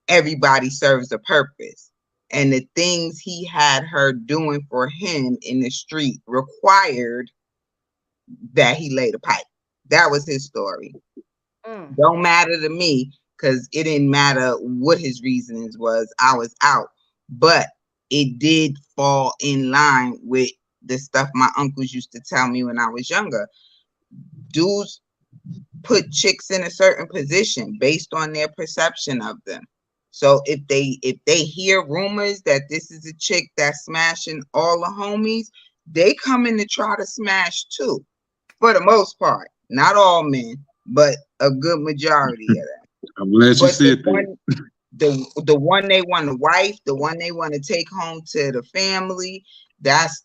everybody serves a purpose. And the things he had her doing for him in the street required that he laid a pipe. That was his story. Don't matter to me because it didn't matter what his reasonings was. I was out. But it did fall in line with the stuff my uncles used to tell me when I was younger. Dudes put chicks in a certain position based on their perception of them. So if they hear rumors that this is a chick that's smashing all the homies, they come in to try to smash too. For the most part, not all men, but a good majority of them. I'm glad you said that. The one they want to wife, the one they want to take home to the family, that's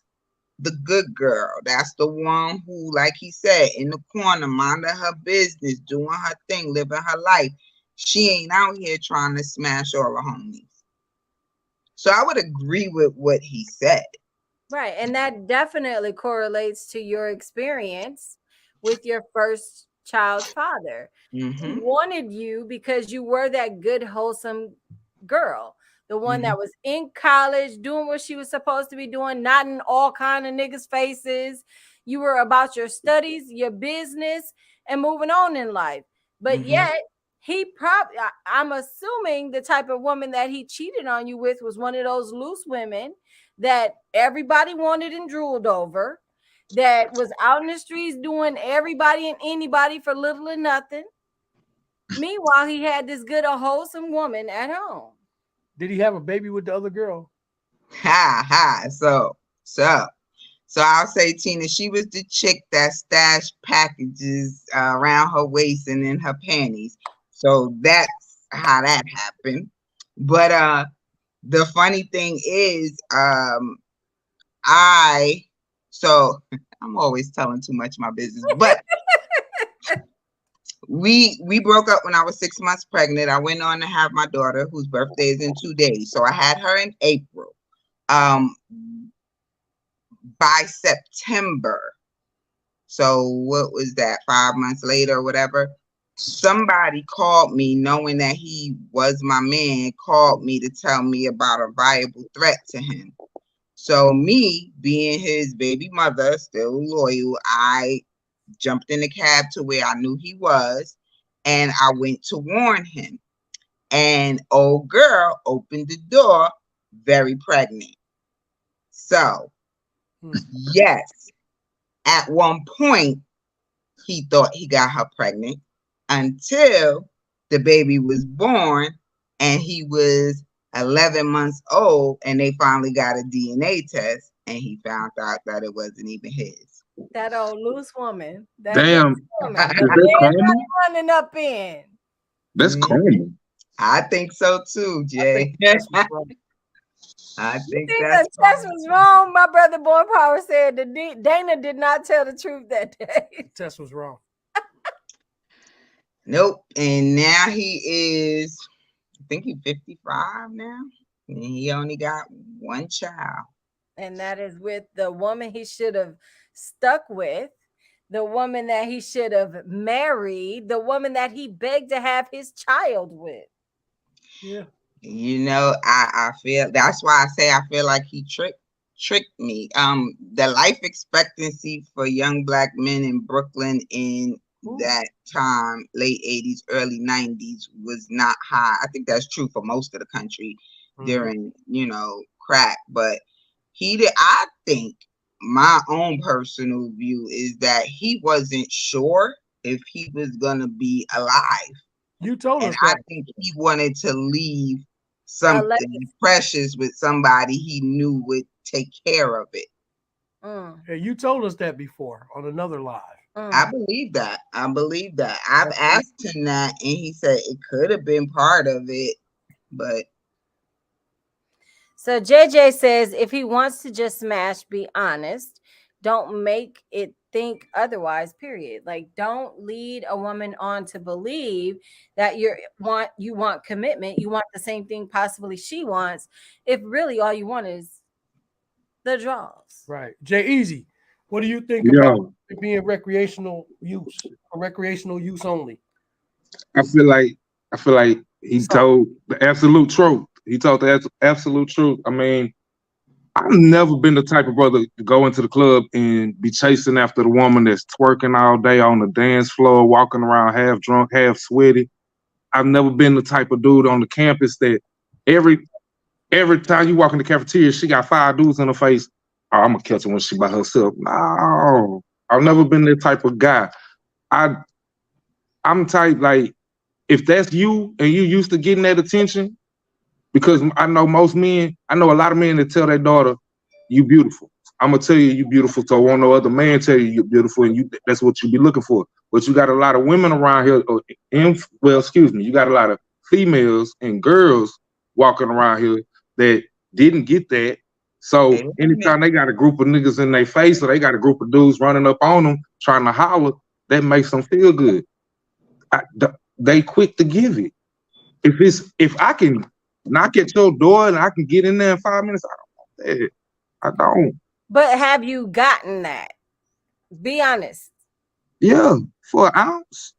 the good girl. That's the one who, like he said, in the corner, minding her business, doing her thing, living her life. She ain't out here trying to smash all the homies. So I would agree with what he said. Right. And that definitely correlates to your experience with your first child's father. He Mhm. wanted you because you were that good, wholesome girl, the one Mhm. that was in college doing what she was supposed to be doing, not in all kind of niggas' faces. You were about your studies, your business, and moving on in life. But Mhm. yet, he probably, I'm assuming the type of woman that he cheated on you with was one of those loose women that everybody wanted and drooled over, that was out in the streets doing everybody and anybody for little or nothing. Meanwhile, he had this good, a wholesome woman at home. Did he have a baby with the other girl? Ha ha. So I'll say, Tina, she was the chick that stashed packages around her waist and in her panties. So that's how that happened. But the funny thing is, I so I'm always telling too much of my business, but we broke up when I was 6 months pregnant. I went on to have my daughter, whose birthday is in 2 days. So I had her in April. By September, so what was that, 5 months later or whatever, somebody called me knowing that he was my man, called me to tell me about a viable threat to him. So me being his baby mother, still loyal, I jumped in the cab to where I knew he was, and I went to warn him. And old girl opened the door, very pregnant. So yes, at one point he thought he got her pregnant until the baby was born and he was 11 months old, and they finally got a DNA test and he found out that it wasn't even his. That old loose woman. That Damn, loose woman. is that karma? Running up in. That's karma. I think so too, Jay. I You think think that's the test was wrong? My brother Boy Power said that Dana did not tell the truth that day. The test was wrong. nope. And now he is, I think he's 55 now, and he only got one child. And that is with the woman he should have stuck with, the woman that he should have married, the woman that he begged to have his child with. Yeah. You know, I feel, that's why I say I feel like he tricked me. The life expectancy for young Black men in Brooklyn in that time, late 80s, early 90s, was not high. I think that's true for most of the country during, crack. But I think my own personal view is that he wasn't sure if he was gonna be alive. You told us And that. I think he wanted to leave something precious with somebody he knew would take care of it. Yeah, you told us that before on another live. I believe that. I've asked him that, and he said it could have been part of it, but. So JJ says if he wants to just smash, be honest. Don't make it think otherwise, period. Like, don't lead a woman on to believe that you want commitment. You want the same thing possibly she wants, if really all you want is the draws. Right. Jay Easy, what do you think about it being recreational use or recreational use only? I feel like he told the absolute truth. He told the absolute truth. I mean, I've never been the type of brother to go into the club and be chasing after the woman that's twerking all day on the dance floor, walking around half drunk, half sweaty. I've never been the type of dude on the campus that every time you walk in the cafeteria, she got 5 dudes in her face. Oh, I'm gonna catch her when she by herself. No, I've never been that type of guy. I'm type like, if that's you and you used to getting that attention, because I know a lot of men that tell their daughter, you beautiful. I'm gonna tell you beautiful, so won't no other man tell you you're beautiful, and that's what you be looking for. But you got a lot of women around here, you got a lot of females and girls walking around here that didn't get that. So anytime they got a group of niggas in their face, or they got a group of dudes running up on them trying to holler, that makes them feel good. They quick to give it. If I can knock at your door and I can get in there in 5 minutes, I don't want that. I don't. But have you gotten that? Be honest. Yeah, for an ounce.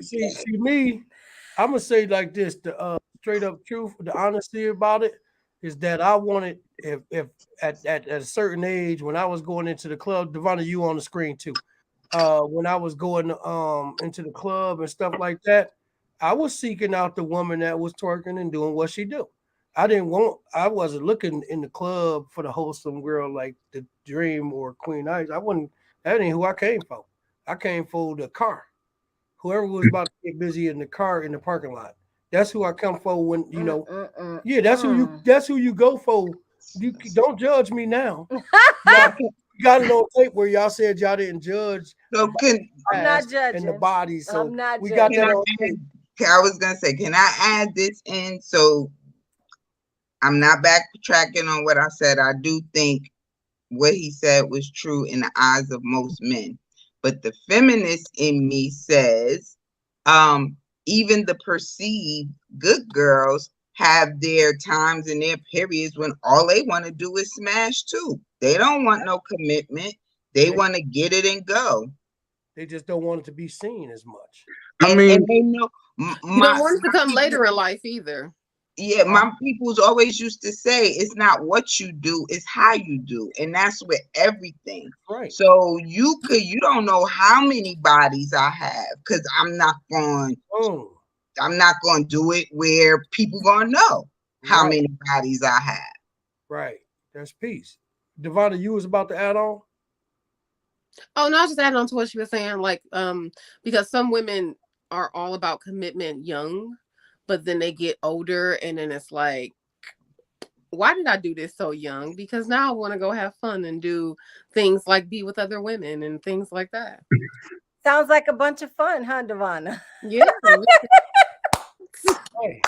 See me. I'm gonna say like this: the straight up truth, the honesty about it is that I wanted if at a certain age when I was going into the club, Devonna, you on the screen too. When I was going into the club and stuff like that, I was seeking out the woman that was twerking and doing what she do. I wasn't looking in the club for the wholesome girl like the Dream or Queen Ice. I wasn't. That ain't who I came for. I came for the car. Whoever was about to get busy in the car in the parking lot. That's who I come for when you know. Yeah, that's who you go for. You don't judge me now. Y'all got it on tape where y'all said y'all didn't judge So can I'm not and judging. the body. So I'm not we got judging. that on tape. I was gonna say, can I add this in? So I'm not backtracking on what I said. I do think what he said was true in the eyes of most men. But the feminist in me says, even the perceived good girls have their times and their periods when all they want to do is smash too. They don't want no commitment. They want to get it and go. They just don't want it to be seen as much. And they know You don't want it to come later in life either. Yeah, my people's always used to say it's not what you do, it's how you do. And that's with everything. Right. So you don't know how many bodies I have, because I'm not going to do it where people gonna know how many bodies I have. Right. That's peace. Devonna, you was about to add on? Oh no, I was just adding on to what she was saying, like, because some women are all about commitment young, but then they get older and then it's like, why did I do this so young? Because now I want to go have fun and do things like be with other women and things like that. Sounds like a bunch of fun, huh, Devonna? Yeah. Hey.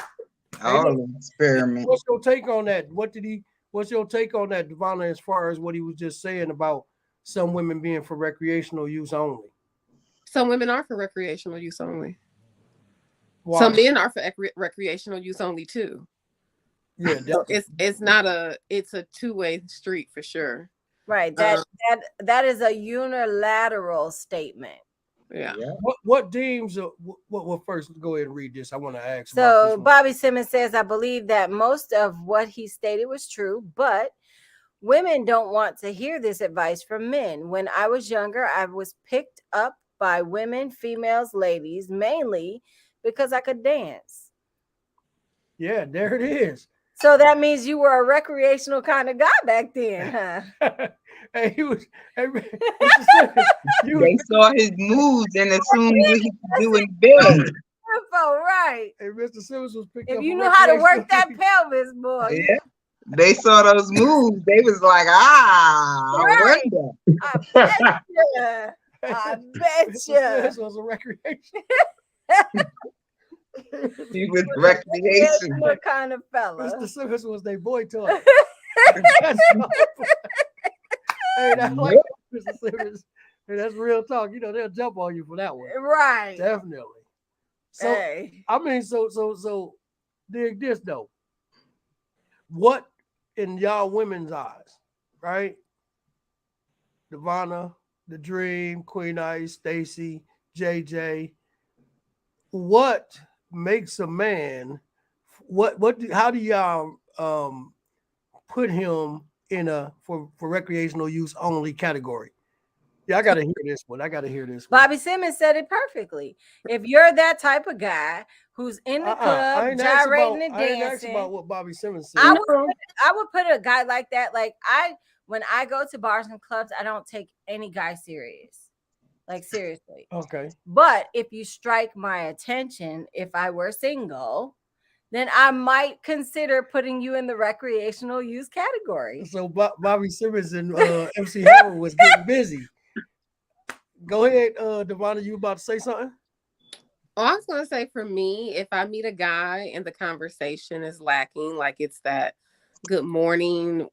Experiment. What's your take on that? What's your take on that, Devonna, as far as what he was just saying about some women being for recreational use only? Some women are for recreational use only. Why? Some men are for recreational use only too. Yeah, so it's a two-way street for sure. Right. That is a unilateral statement. Yeah. What deems what first go ahead and read this. I want to ask. So Bobby Simmons says, I believe that most of what he stated was true, but women don't want to hear this advice from men. When I was younger, I was picked up by women, females, ladies, mainly because I could dance. Yeah, there it is. So that means you were a recreational kind of guy back then, huh? Hey, he was. Hey, they saw his moves and assumed what he could do in bed. Right. Hey, Mr. Simmons was picked if up. You knew how to work that pelvis, boy. Yeah. They saw those moves. They was like, right. I wonder. I bet you. This was a recreation. He was recreation. What kind of fella? Mr. Simmons was their boy toy. Hey, that's like Mr. Simmons. Hey, that's real talk. You know, they'll jump on you for that one. Right. Definitely. So I mean, so dig this though. What in y'all women's eyes, right? Devonna, The Dream, Queen Ice, Stacy, JJ. What makes a man? How do y'all put him in a for recreational use only category? Yeah, I gotta hear this one. Bobby Simmons said it perfectly. If you're that type of guy who's in the club gyrating and dancing, I didn't ask about what Bobby Simmons said. I would put a guy like that. Like when I go to bars and clubs, I don't take any guy serious. Like seriously. Okay. But if you strike my attention, if I were single, then I might consider putting you in the recreational use category. So Bobby Simmons and MC Hammer was getting busy. Go ahead, Devonna, you about to say something? Oh, I was going to say, for me, if I meet a guy and the conversation is lacking, like it's that good morning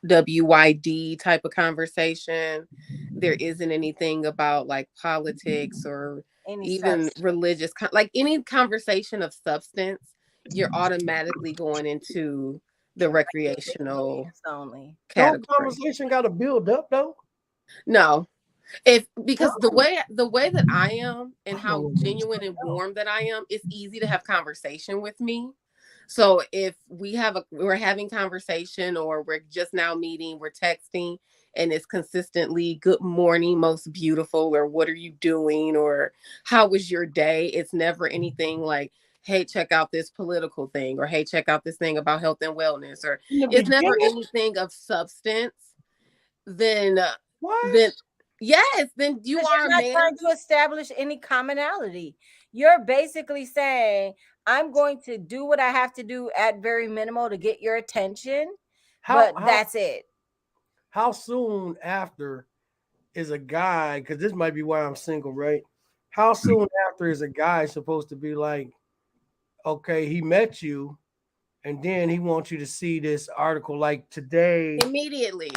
WYD type of conversation, there isn't anything about like politics or even religious, like any conversation of substance, you're automatically going into the recreational only. Don't category. conversation got to build up though. No, because the way that I am and how genuine and warm that I am, it's easy to have conversation with me. So if we're having conversation, or we're just now meeting, we're texting, and it's consistently good morning, most beautiful, or what are you doing, or how was your day? It's never anything like, hey, check out this political thing, or hey, check out this thing about health and wellness, or it's never anything of substance. Then yes, then you are not trying to establish any commonality. You're basically saying, I'm going to do what I have to do at very minimal to get your attention, but that's it. How soon after is a guy, because this might be why I'm single, right? How soon after is a guy supposed to be like, okay, he met you, and then he wants you to see this article like today? Immediately.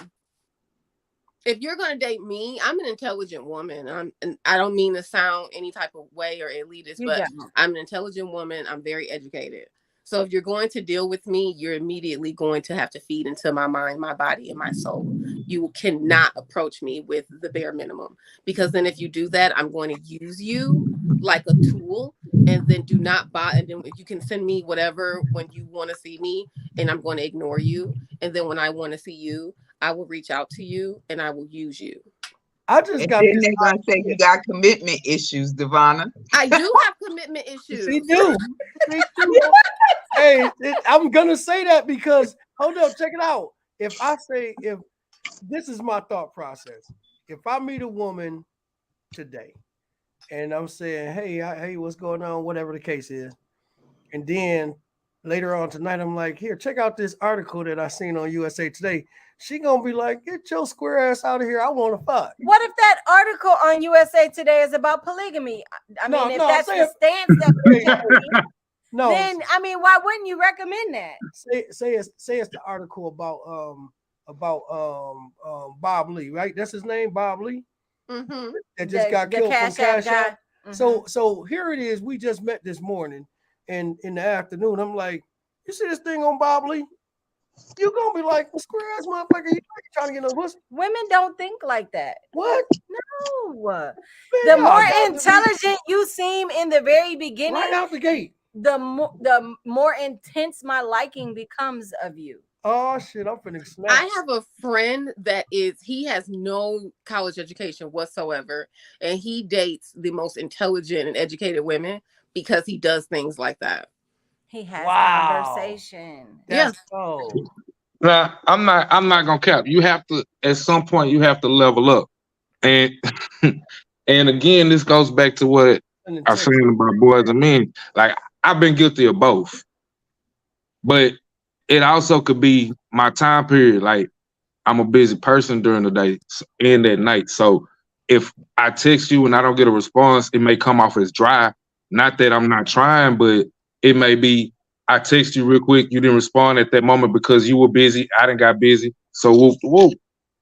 If you're going to date me, I'm an intelligent woman. And I don't mean to sound any type of way or elitist, but I'm an intelligent woman. I'm very educated. So if you're going to deal with me, you're immediately going to have to feed into my mind, my body, and my soul. You cannot approach me with the bare minimum, because then if you do that, I'm going to use you like a tool, and then do not buy. And then you can send me whatever when you want to see me, and I'm going to ignore you. And then when I want to see you, I will reach out to you and I will use you. I just got this. They're gonna say you got commitment issues, Devonna. I do have commitment issues. She do. Hey, I'm gonna say that because hold up, check it out. If this is my thought process, if I meet a woman today and I'm saying, hey, what's going on, whatever the case is, and then later on tonight I'm like, here, check out this article that I seen on USA Today. She gonna be like, get your square ass out of here. I want to fuck. What if that article on USA Today is about polygamy? I mean, if that's the stance that we're taking, then I mean, why wouldn't you recommend that? Say it's the article about Bob Lee, right? That's his name, Bob Lee. Mm-hmm. That just got killed from Cash App. Mm-hmm. So here it is. We just met this morning, and in the afternoon, I'm like, you see this thing on Bob Lee? You're gonna be like, square ass motherfucker, you trying to get no pussy. Women don't think like that. What? No. Man, the more intelligent you seem in the very beginning, right out the gate, the more intense my liking becomes of you. Oh shit, I'm finna snap. I have a friend he has no college education whatsoever, and he dates the most intelligent and educated women because he does things like that. He has conversation. Yes. Now, I'm not gonna cap. You have to, at some point, you have to level up. And and again, this goes back to what I'm saying about boys and men. Like, I've been guilty of both. But it also could be my time period. Like, I'm a busy person during the day and at night. So if I text you and I don't get a response, it may come off as dry. Not that I'm not trying, but it may be I text you real quick, you didn't respond at that moment because you were busy. I didn't got busy. So whoop.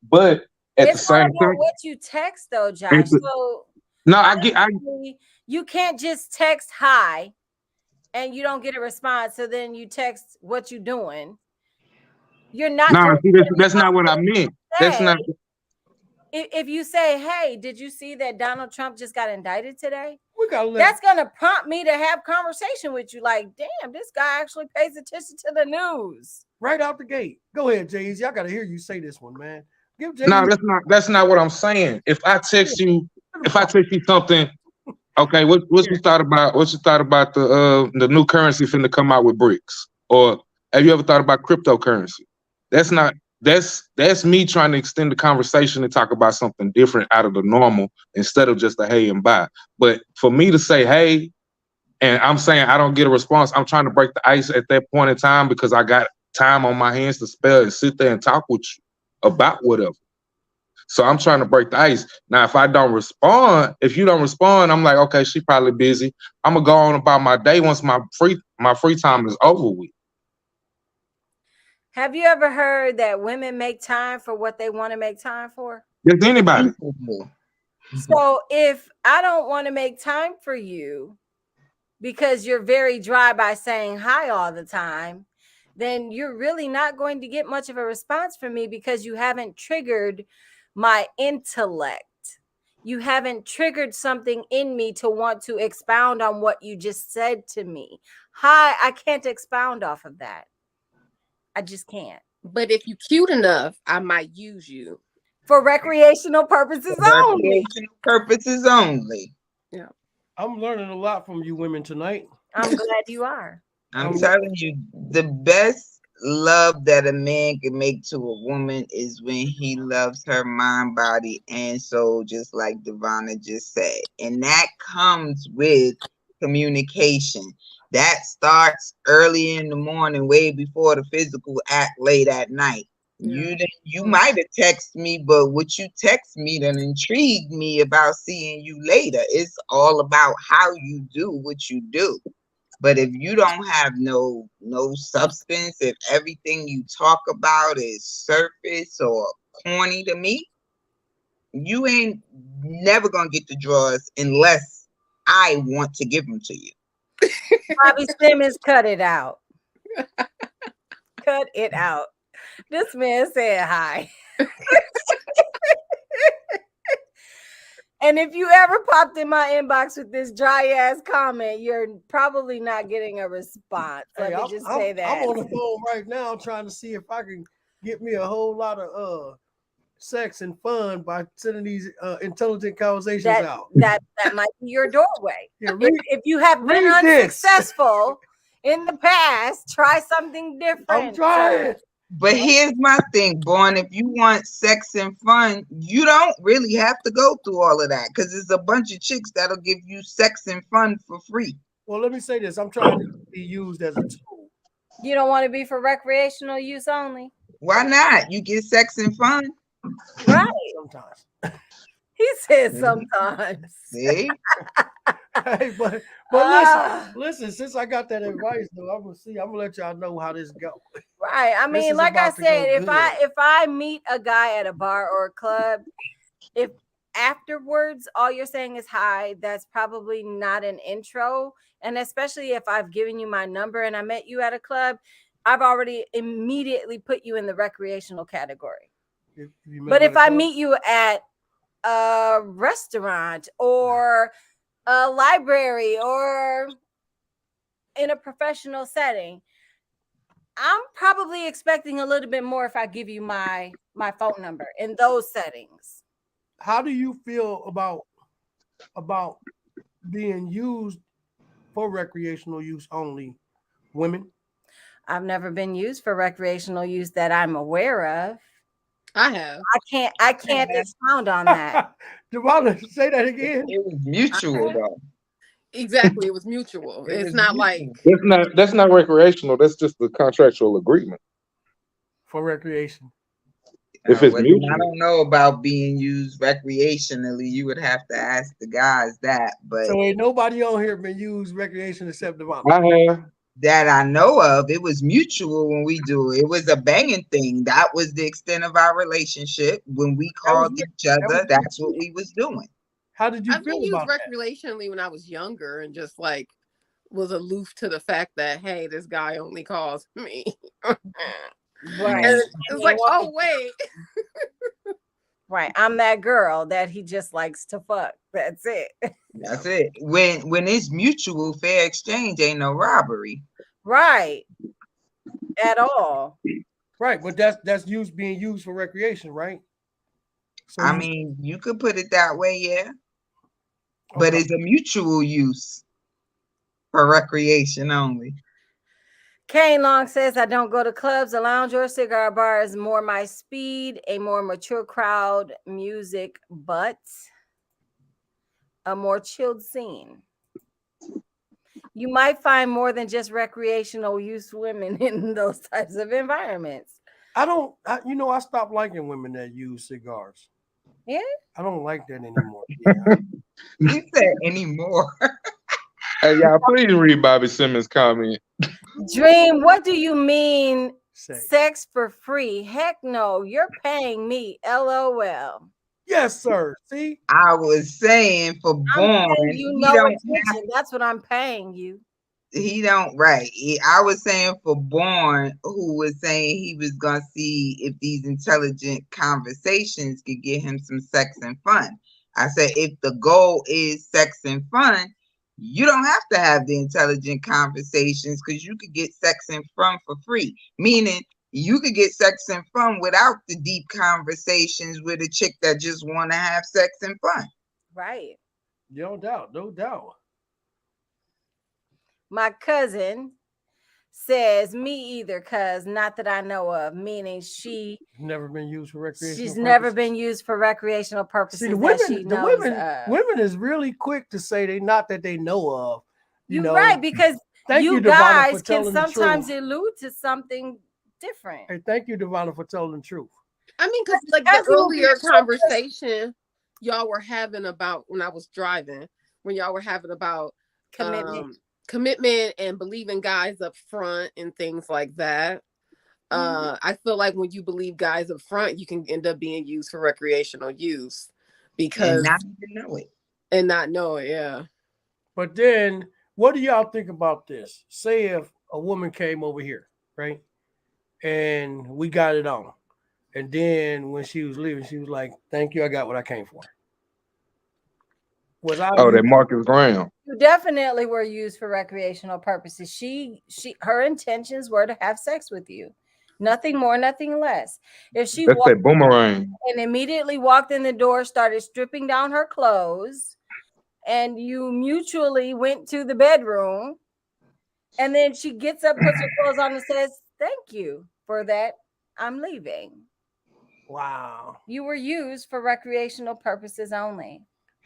But at the same time, what you text though, Josh. So you can't just text hi and you don't get a response. So then you text what you doing. You're not. No, that's not what I meant. That's not. If you say, hey, did you see that Donald Trump just got indicted today? That's going to prompt me to have conversation with you. Like, damn, this guy actually pays attention to the news. Right out the gate. Go ahead, Jay-Z. I got to hear you say this one, man. No, that's not what I'm saying. If I text you something, okay, what you thought about the new currency finna come out with BRICS? Or have you ever thought about cryptocurrency? That's me trying to extend the conversation and talk about something different out of the normal instead of just a hey and bye. But for me to say hey, and I'm saying I don't get a response, I'm trying to break the ice at that point in time because I got time on my hands to spare and sit there and talk with you about whatever. So I'm trying to break the ice. Now, if you don't respond, I'm like, okay, she probably busy. I'm gonna go on about my day once my free time is over with. Have you ever heard that women make time for what they want to make time for? Does anybody? So if I don't want to make time for you because you're very dry by saying hi all the time, then you're really not going to get much of a response from me because you haven't triggered my intellect. You haven't triggered something in me to want to expound on what you just said to me. Hi, I can't expound off of that. I just can't. But if you cute enough, I might use you. For recreational purposes only. Recreational purposes only. I'm learning a lot from you women tonight. I'm glad you are. I'm telling you, the best love that a man can make to a woman is when he loves her mind, body, and soul, just like Devonna just said. And that comes with communication. That starts early in the morning, way before the physical act late at night. You might have texted me, but what you text me done intrigued me about seeing you later. It's all about how you do what you do. But if you don't have no substance, if everything you talk about is surface or corny to me, you ain't never gonna get the drawers unless I want to give them to you. Bobby Simmons, cut it out. Cut it out. This man said hi. And if you ever popped in my inbox with this dry ass comment, you're probably not getting a response. Let me just say that. I'm on the phone right now trying to see if I can get me a whole lot of sex and fun by sending these intelligent conversations out. That might be your doorway. Yeah, if you have been unsuccessful in the past, try something different. I'm trying. But here's my thing, Born. If you want sex and fun, you don't really have to go through all of that because there's a bunch of chicks that'll give you sex and fun for free. Well, let me say this. I'm trying to be used as a tool. You don't want to be for recreational use only? Why not? You get sex and fun. Right. Sometimes. He said sometimes. See? Hey, but listen, since I got that advice though, I'm gonna let y'all know how this goes. Right. I mean, like I said, if I meet a guy at a bar or a club, if afterwards all you're saying is hi, that's probably not an intro. And especially if I've given you my number and I met you at a club, I've already immediately put you in the recreational category. But if I meet you at a restaurant or a library or in a professional setting, I'm probably expecting a little bit more if I give you my phone number in those settings. How do you feel about being used for recreational use only, women? I've never been used for recreational use that I'm aware of. I have. I can't expound on that. Devonna, say that again. It was mutual though. Exactly, it was mutual. It's not like that's not recreational. That's just the contractual agreement for recreation. If it's mutual. I don't know about being used recreationally. You would have to ask the guys that. But so ain't nobody on here been used recreation except Devonna. I have. That I know of. It was mutual when we do it. It was a banging thing. That was the extent of our relationship. When we called each other, that's what we was doing. How did you I've feel been about used recreationally when I was younger and just like was aloof to the fact that, hey, this guy only calls me. Right. And it's like, oh wait. Right. I'm that girl that he just likes to fuck. That's it. That's it. When it's mutual, fair exchange ain't no robbery. Right. At all. Right, but that's being used for recreation, right? So I mean, you could put it that way, yeah. Okay. But it's a mutual use for recreation only. Kane Long says, I don't go to clubs, a lounge, or a cigar bar is more my speed, a more mature crowd, music, but a more chilled scene. You might find more than just recreational use women in those types of environments. I stopped liking women that use cigars. Yeah? I don't like that anymore. Yeah. You said anymore. Hey, y'all, please read Bobby Simmons' comment. Dream, what do you mean sex for free? Heck no, you're paying me. LOL. Yes, sir. See? I was saying for Born. You know attention. That's what I'm paying you. he don't right. I was saying for Born, who was saying he was gonna see if these intelligent conversations could get him some sex and fun. I said if the goal is sex and fun, you don't have to have the intelligent conversations because you could get sex and fun for free. Meaning you could get sex and fun without the deep conversations with a chick that just want to have sex and fun. Right. No doubt, no doubt. My cousin says me either, cuz not that I know of, meaning she's Never been used for recreational. never purposes. been used for recreational purposes. See, the that she women, the knows women, of. women is really quick to say they not that they know of. You know, right, because thank you Divana, guys for can telling the sometimes truth. allude to something different. Hey, thank you, Divana, for telling the truth. I mean, because like the earlier conversation y'all were having about when I was driving, when y'all were having about commitment and believing guys up front and things like that. I feel like when you believe guys up front, you can end up being used for recreational use because and not even know it. And not know it, yeah. But then what do y'all think about this? Say if a woman came over here, right? And we got it on. And then when she was leaving, she was like, thank you, I got what I came for. That Marcus Graham. You definitely were used for recreational purposes. Her intentions were to have sex with you. Nothing more, nothing less. If she That's that boomerang. And immediately walked in the door, started stripping down her clothes, and you mutually went to the bedroom, and then she gets up, puts her clothes on, and says, thank you for that. I'm leaving. Wow. You were used for recreational purposes only.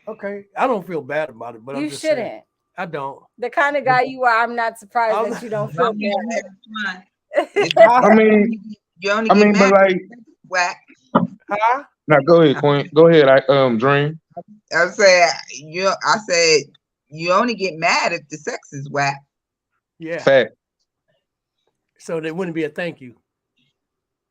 Okay. I don't feel bad about it, but you I'm just shouldn't. saying, I don't. The kind of guy you are, I'm not surprised that you don't feel bad. I mean, you only get but like, whack. Huh? Now go ahead, Queen. Go ahead. Dream. I said you only get mad if the sex is whack. Yeah. Fact. So there wouldn't be a thank you.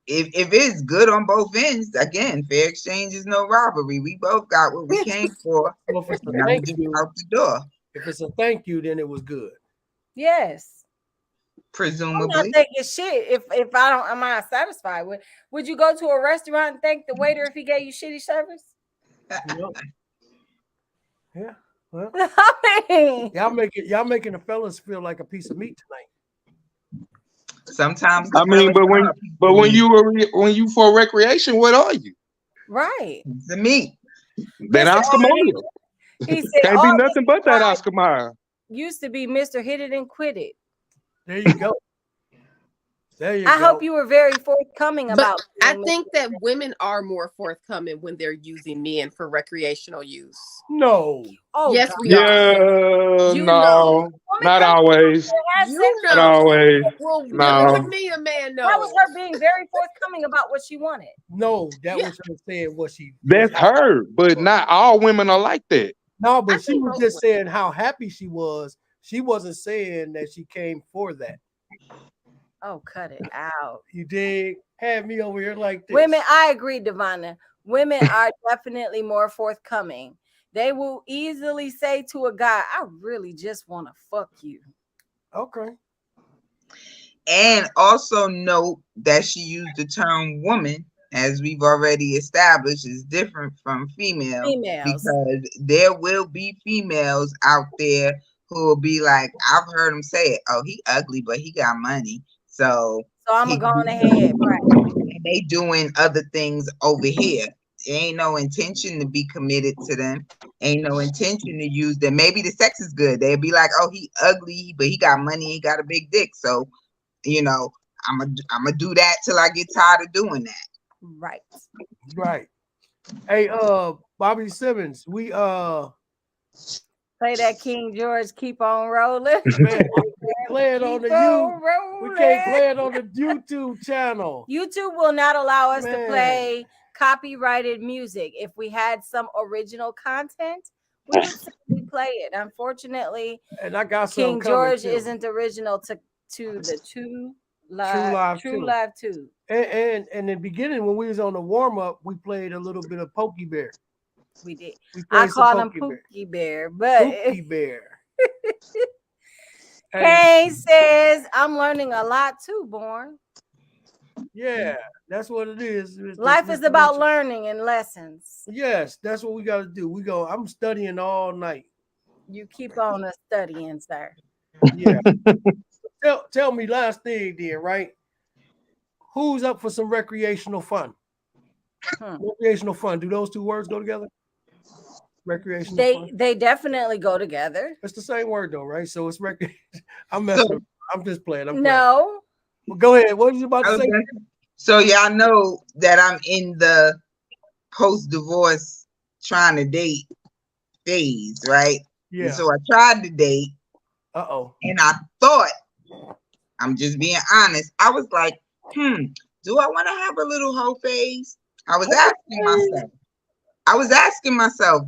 If it's good on both ends, again, fair exchange is no robbery. We both got what we came for. Well, if it's a thank you, out the door. If it's a thank you, then it was good. Yes. Presumably. I'm not thanking shit if I'm not satisfied with. Would you go to a restaurant and thank the waiter if he gave you shitty service? No. Yeah. Well, I mean, y'all making the fellas feel like a piece of meat tonight. Sometimes I mean, but when you for recreation, what are you? Right. The meat. Then Oscar Mayer. He said, can't be nothing but that Oscar Mayer. Used to be Mr. Hit It and Quit It. There you go. I hope you were very forthcoming about it. I think that women are more forthcoming when they're using men for recreational use. No. Oh, yes, God. we are. No, not always. Not always. Well, no. with me, a man knows. That was her being very forthcoming about what she wanted. No, that was her saying what she. That's her, but not all women are like that. No, but she was just saying how happy she was. She wasn't saying that she came for that. Oh, cut it out. You dig? Have me over here like this. Women, I agree, Divana. Women are definitely more forthcoming. They will easily say to a guy, I really just want to fuck you. Okay. And also note that she used the term woman, as we've already established, is different from females. Because there will be females out there who will be like, I've heard him say it. Oh, he ugly, but he got money. So I'm going to go on ahead. Right. And they doing other things over here. Ain't no intention to be committed to them. Ain't no intention to use them. Maybe the sex is good. They'll be like, oh, he ugly, but he got money. He got a big dick. So, I'm gonna do that till I get tired of doing that. Right. Right. Hey, Bobby Simmons, we play that King George Keep On Rolling. Man, play it on the YouTube. We can't play it on the YouTube channel. YouTube will not allow us to play copyrighted music. If we had some original content, we would simply play it. Unfortunately, and I got King George isn't original to the True Live 2. And in the beginning, when we was on the warm-up, we played a little bit of Pokey Bear. We did. I call him Pookie Bear, but Pookie Bear. Hey says, I'm learning a lot too, Born. Yeah, that's what it is. Life is about learning and lessons. Yes, that's what we got to do. I'm studying all night. You keep on studying, sir. Yeah. Tell me last thing then, right? Who's up for some recreational fun? Recreational fun. Do those two words go together? Recreational fun. They definitely go together. It's the same word though, right? So it's I'm messing. I'm just playing. No. Well, go ahead. What was you about to say? So y'all know that I'm in the post-divorce trying to date phase, right? Yeah. And so I tried to date. And I thought, I'm just being honest, I was like, do I want to have a little hoe phase? I was asking myself,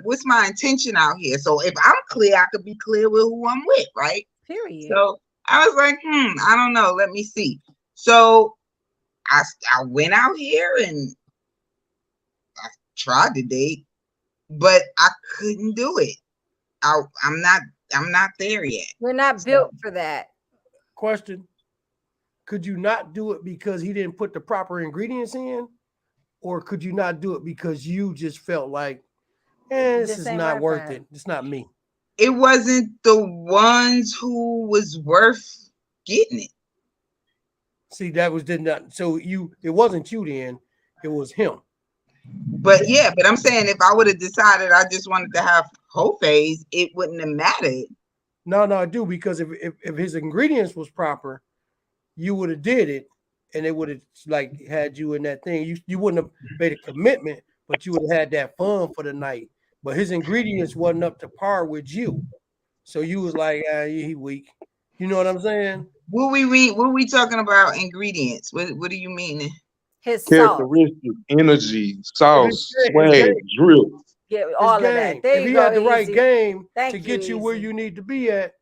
what's my intention out here? So if I'm clear, I could be clear with who I'm with, right? Period. So I was like, I don't know. Let me see. So I went out here and I tried to date, but I couldn't do it. I'm not there yet. We're not built for that. Question. Could you not do it because he didn't put the proper ingredients in? Or could you not do it because you just felt like, this is not worth it. It's not me. It wasn't the ones who was worth getting it. See, so it wasn't you then, it was him. But I'm saying if I would have decided I just wanted to have whole phase, it wouldn't have mattered. No, I do, because if his ingredients was proper, you would have did it, and it would have had you in that thing. You wouldn't have made a commitment, but you would have had that fun for the night. But his ingredients wasn't up to par with you, so you was like, he weak. You know what I'm saying? What we talking about ingredients? What do you mean? His characteristic, energy, sauce, swag, drip. Yeah, all of that. If he had the right game to get you where you need to be at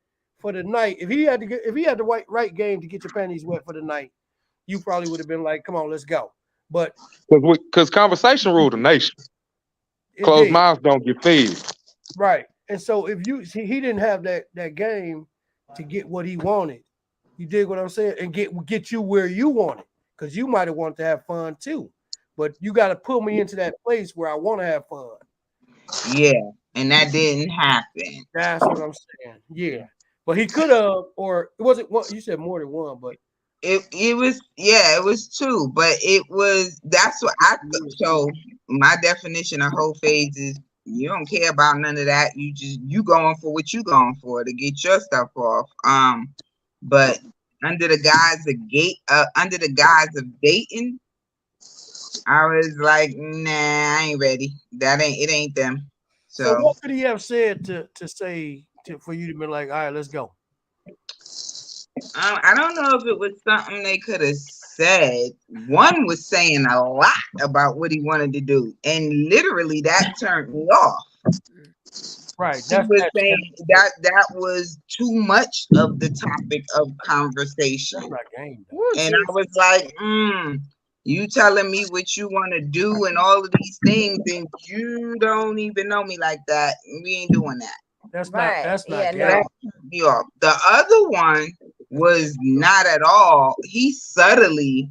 for the night, if he had the right game to get your panties wet for the night, you probably would have been like, "Come on, let's go." But because conversation ruled the nation. Closed mouths don't get fed. Right, and so if he didn't have that game to get what he wanted, you dig what I'm saying, and get you where you wanted, because you might have wanted to have fun too, but you got to pull me into that place where I want to have fun. Yeah, and that didn't happen. That's what I'm saying. Yeah, but he could have, or it wasn't one. You said more than one, but it was two, but that's what I. So my definition of whole phase is you don't care about none of that. You going for what you going for to get your stuff off. But under the guise of dating, I was like, nah, I ain't ready. It ain't them. So what could he have said for you to be like, all right, let's go? I don't know if it was something they could have said. One was saying a lot about what he wanted to do, and literally that turned me off. Right. He was saying that was too much of the topic of conversation. And I was like, you telling me what you want to do and all of these things, and you don't even know me like that. We ain't doing that. That's not me off. The other one was not at all. He subtly,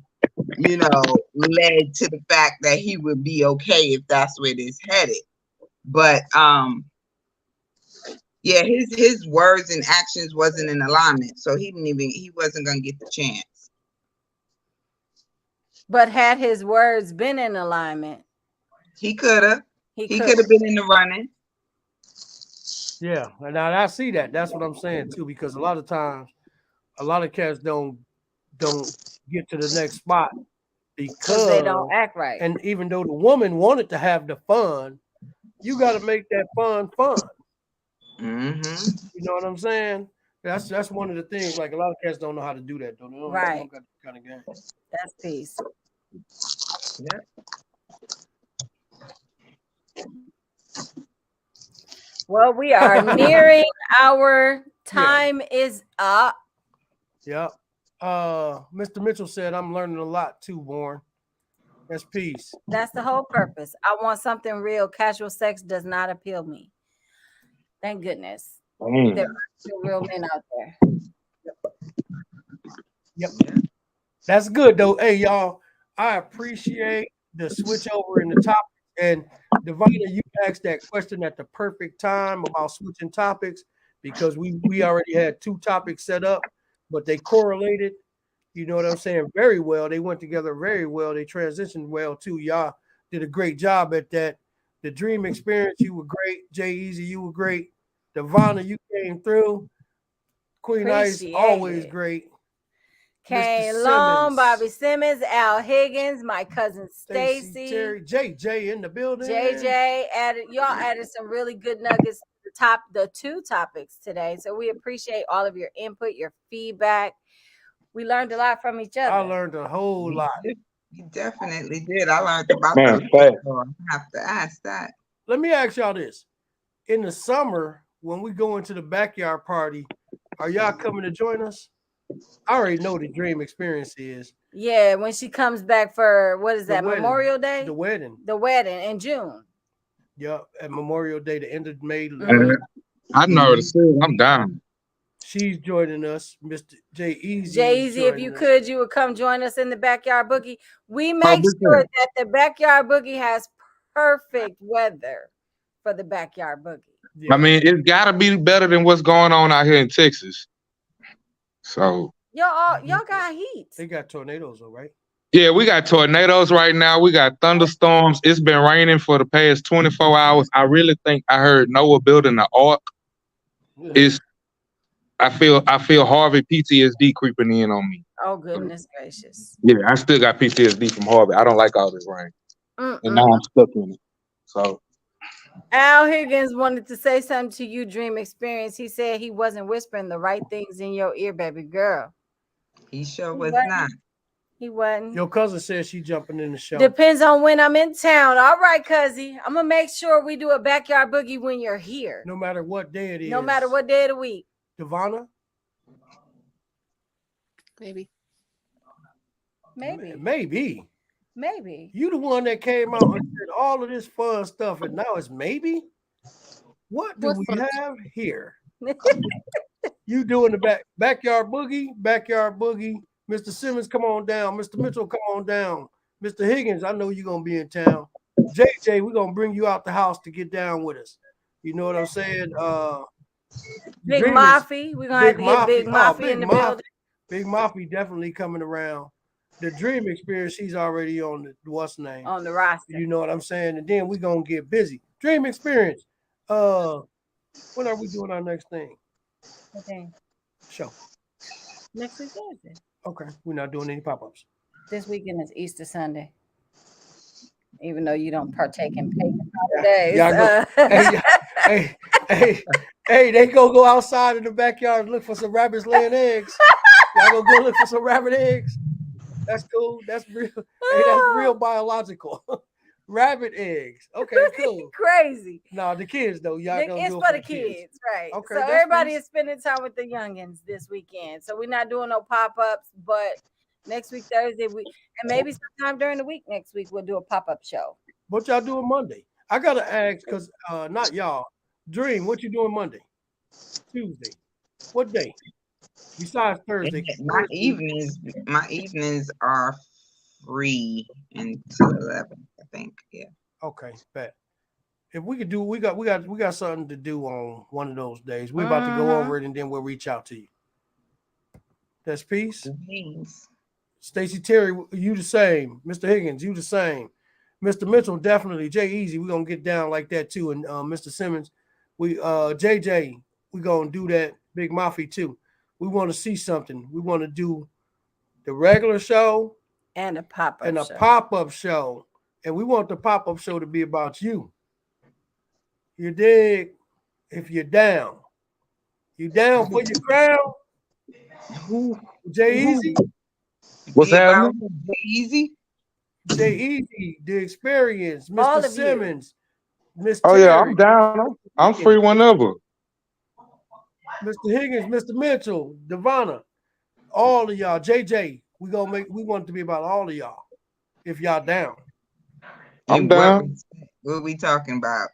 led to the fact that he would be okay if that's where this headed. But his words and actions wasn't in alignment, so he wasn't gonna get the chance. But had his words been in alignment, he could have. He could have been in the running. Yeah, and I see that. That's what I'm saying too, because a lot of times, a lot of cats don't get to the next spot because they don't act right. And even though the woman wanted to have the fun, you got to make that fun. Mm-hmm. You know what I'm saying? That's one of the things. Like a lot of cats don't know how to do that, though. They don't got that kind of game. That's peace. Yeah. Well, we are nearing our time is up. Yeah. Mr. Mitchell said, I'm learning a lot too, Born. That's peace. That's the whole purpose. I want something real. Casual sex does not appeal me. Thank goodness. There are still real men out there. Yep. That's good though. Hey y'all, I appreciate the switch over in the topic. And Devonna, you asked that question at the perfect time about switching topics because we already had 2 topics set up, but they correlated. You know what I'm saying? Very well. They went together very well. They transitioned well too. Y'all did a great job at that. The Dream Experience, you were great. Jay Easy, you were great. Devonna, you came through. Queen Ice, always great. Kane Long, Bobby Simmons, Al Higgins, my cousin Stacy, Terry, JJ in the building. JJ y'all added some really good nuggets to the 2 topics today. So we appreciate all of your input, your feedback. We learned a lot from each other. I learned a whole lot. You definitely did. I learned about that. So I have to ask that. Let me ask y'all this. In the summer, when we go into the backyard party, are y'all coming to join us? I already know the Dream Experience is. Yeah, when she comes back for, what is that, Memorial Day? The wedding. The wedding in June. Yep, at Memorial Day, the end of May. I know the school. I'm down. She's joining us, Mr. Jay Easy. Jay Easy, if you could, you would come join us in the Backyard Boogie. We make sure that the Backyard Boogie has perfect weather for the Backyard Boogie. Yeah. I mean, it's got to be better than what's going on out here in Texas. So y'all got heat. They got tornadoes, though, right? Yeah, we got tornadoes right now. We got thunderstorms. It's been raining for the past 24 hours. I really think I heard Noah building an ark. I feel Harvey PTSD creeping in on me. Oh goodness gracious. Yeah, I still got PTSD from Harvey. I don't like all this rain. And now I'm stuck in it. So Al Higgins wanted to say something to you, Dream Experience. He said he wasn't whispering the right things in your ear, baby girl. He sure was not. He wasn't. Your cousin said she jumping in the show. Depends on when I'm in town. All right, cuzzy. I'm gonna make sure we do a backyard boogie when you're here. No matter what day it is. No matter what day of the week. Devonna? Maybe. You the one that came out and said all of this fun stuff, and now it's maybe? What do we have here? You doing the backyard boogie? Mr. Simmons, come on down. Mr. Mitchell, come on down. Mr. Higgins, I know you're going to be in town. JJ, we're going to bring you out the house to get down with us. You know what I'm saying? Big Mafia. We're going to have to get Big Mafia in the building. Big Mafia definitely coming around. The Dream Experience, she's already on the what's name? On the roster. You know what I'm saying? And then we're going to get busy. Dream Experience. When are we doing our next thing? Okay. Show. Next week Thursday. Okay. We're not doing any pop-ups. This weekend is Easter Sunday. Even though you don't partake in pagan holidays. Hey, they go outside in the backyard and look for some rabbits laying eggs. Y'all go look for some rabbit eggs. That's cool. That's real. Hey, that's real biological. Rabbit eggs. Okay, cool. Crazy. No, the kids though. Y'all it's for the kids, right? Okay. So everybody is spending time with the youngins this weekend. So we're not doing no pop-ups, but next week Thursday and maybe sometime during the week next week we'll do a pop-up show. What y'all doing Monday? I gotta ask because not y'all. Dream, what you doing Monday? Tuesday. What day? Besides Thursday. My evenings are free until 11, I think. Yeah. Okay, bet. If we could do, we got something to do on one of those days. We're about to go over it and then we'll reach out to you. That's peace. Stacy Terry, you the same. Mr. Higgins, you the same. Mr. Mitchell, definitely. Jay Easy, we're gonna get down like that too. And Mr. Simmons, we JJ, we're gonna do that. Big Mafia too. We want to see something. We want to do the regular show and a pop-up show. And we want the pop-up show to be about you. You dig? If you're down. You down for your crown? Jay Easy? What's happening? Jay Easy, the experience, Mr. Simmons, Mr. Oh, yeah, I'm down. I'm free whenever. Mr. Higgins, Mr. Mitchell, Devonna, all of y'all, JJ, we want it to be about all of y'all. If y'all down. I'm down. What are we talking about?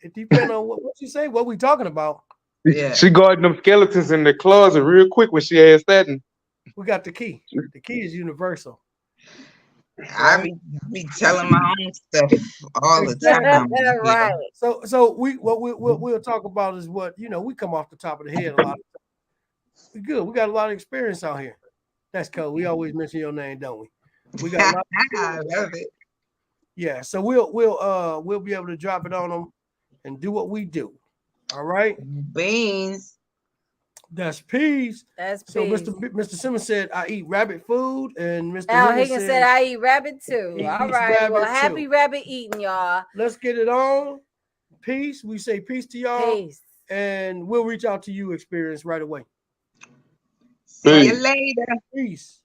It depends on what you say, what we talking about. Yeah. She guarding them skeletons in the closet real quick when she asked that. And We got the key. The key is universal. I be telling my own stuff all the time. Right. So we'll talk about is what we come off the top of the head a lot. We good. We got a lot of experience out here. That's cool. We always mention your name, don't we? We got a lot I love it. yeah. So we'll be able to drop it on them and do what we do. All right. Beans. That's peas. That's So peas. Mr. Simmons said I eat rabbit food, and Mr. Al Higgins Higgins said I eat rabbit too. he All eats right. Well, rabbit happy too. rabbit eating, y'all. Let's get it on. Peace. We say peace to y'all, Peace. and we'll reach out to you, Experience, right away. See you later. Peace.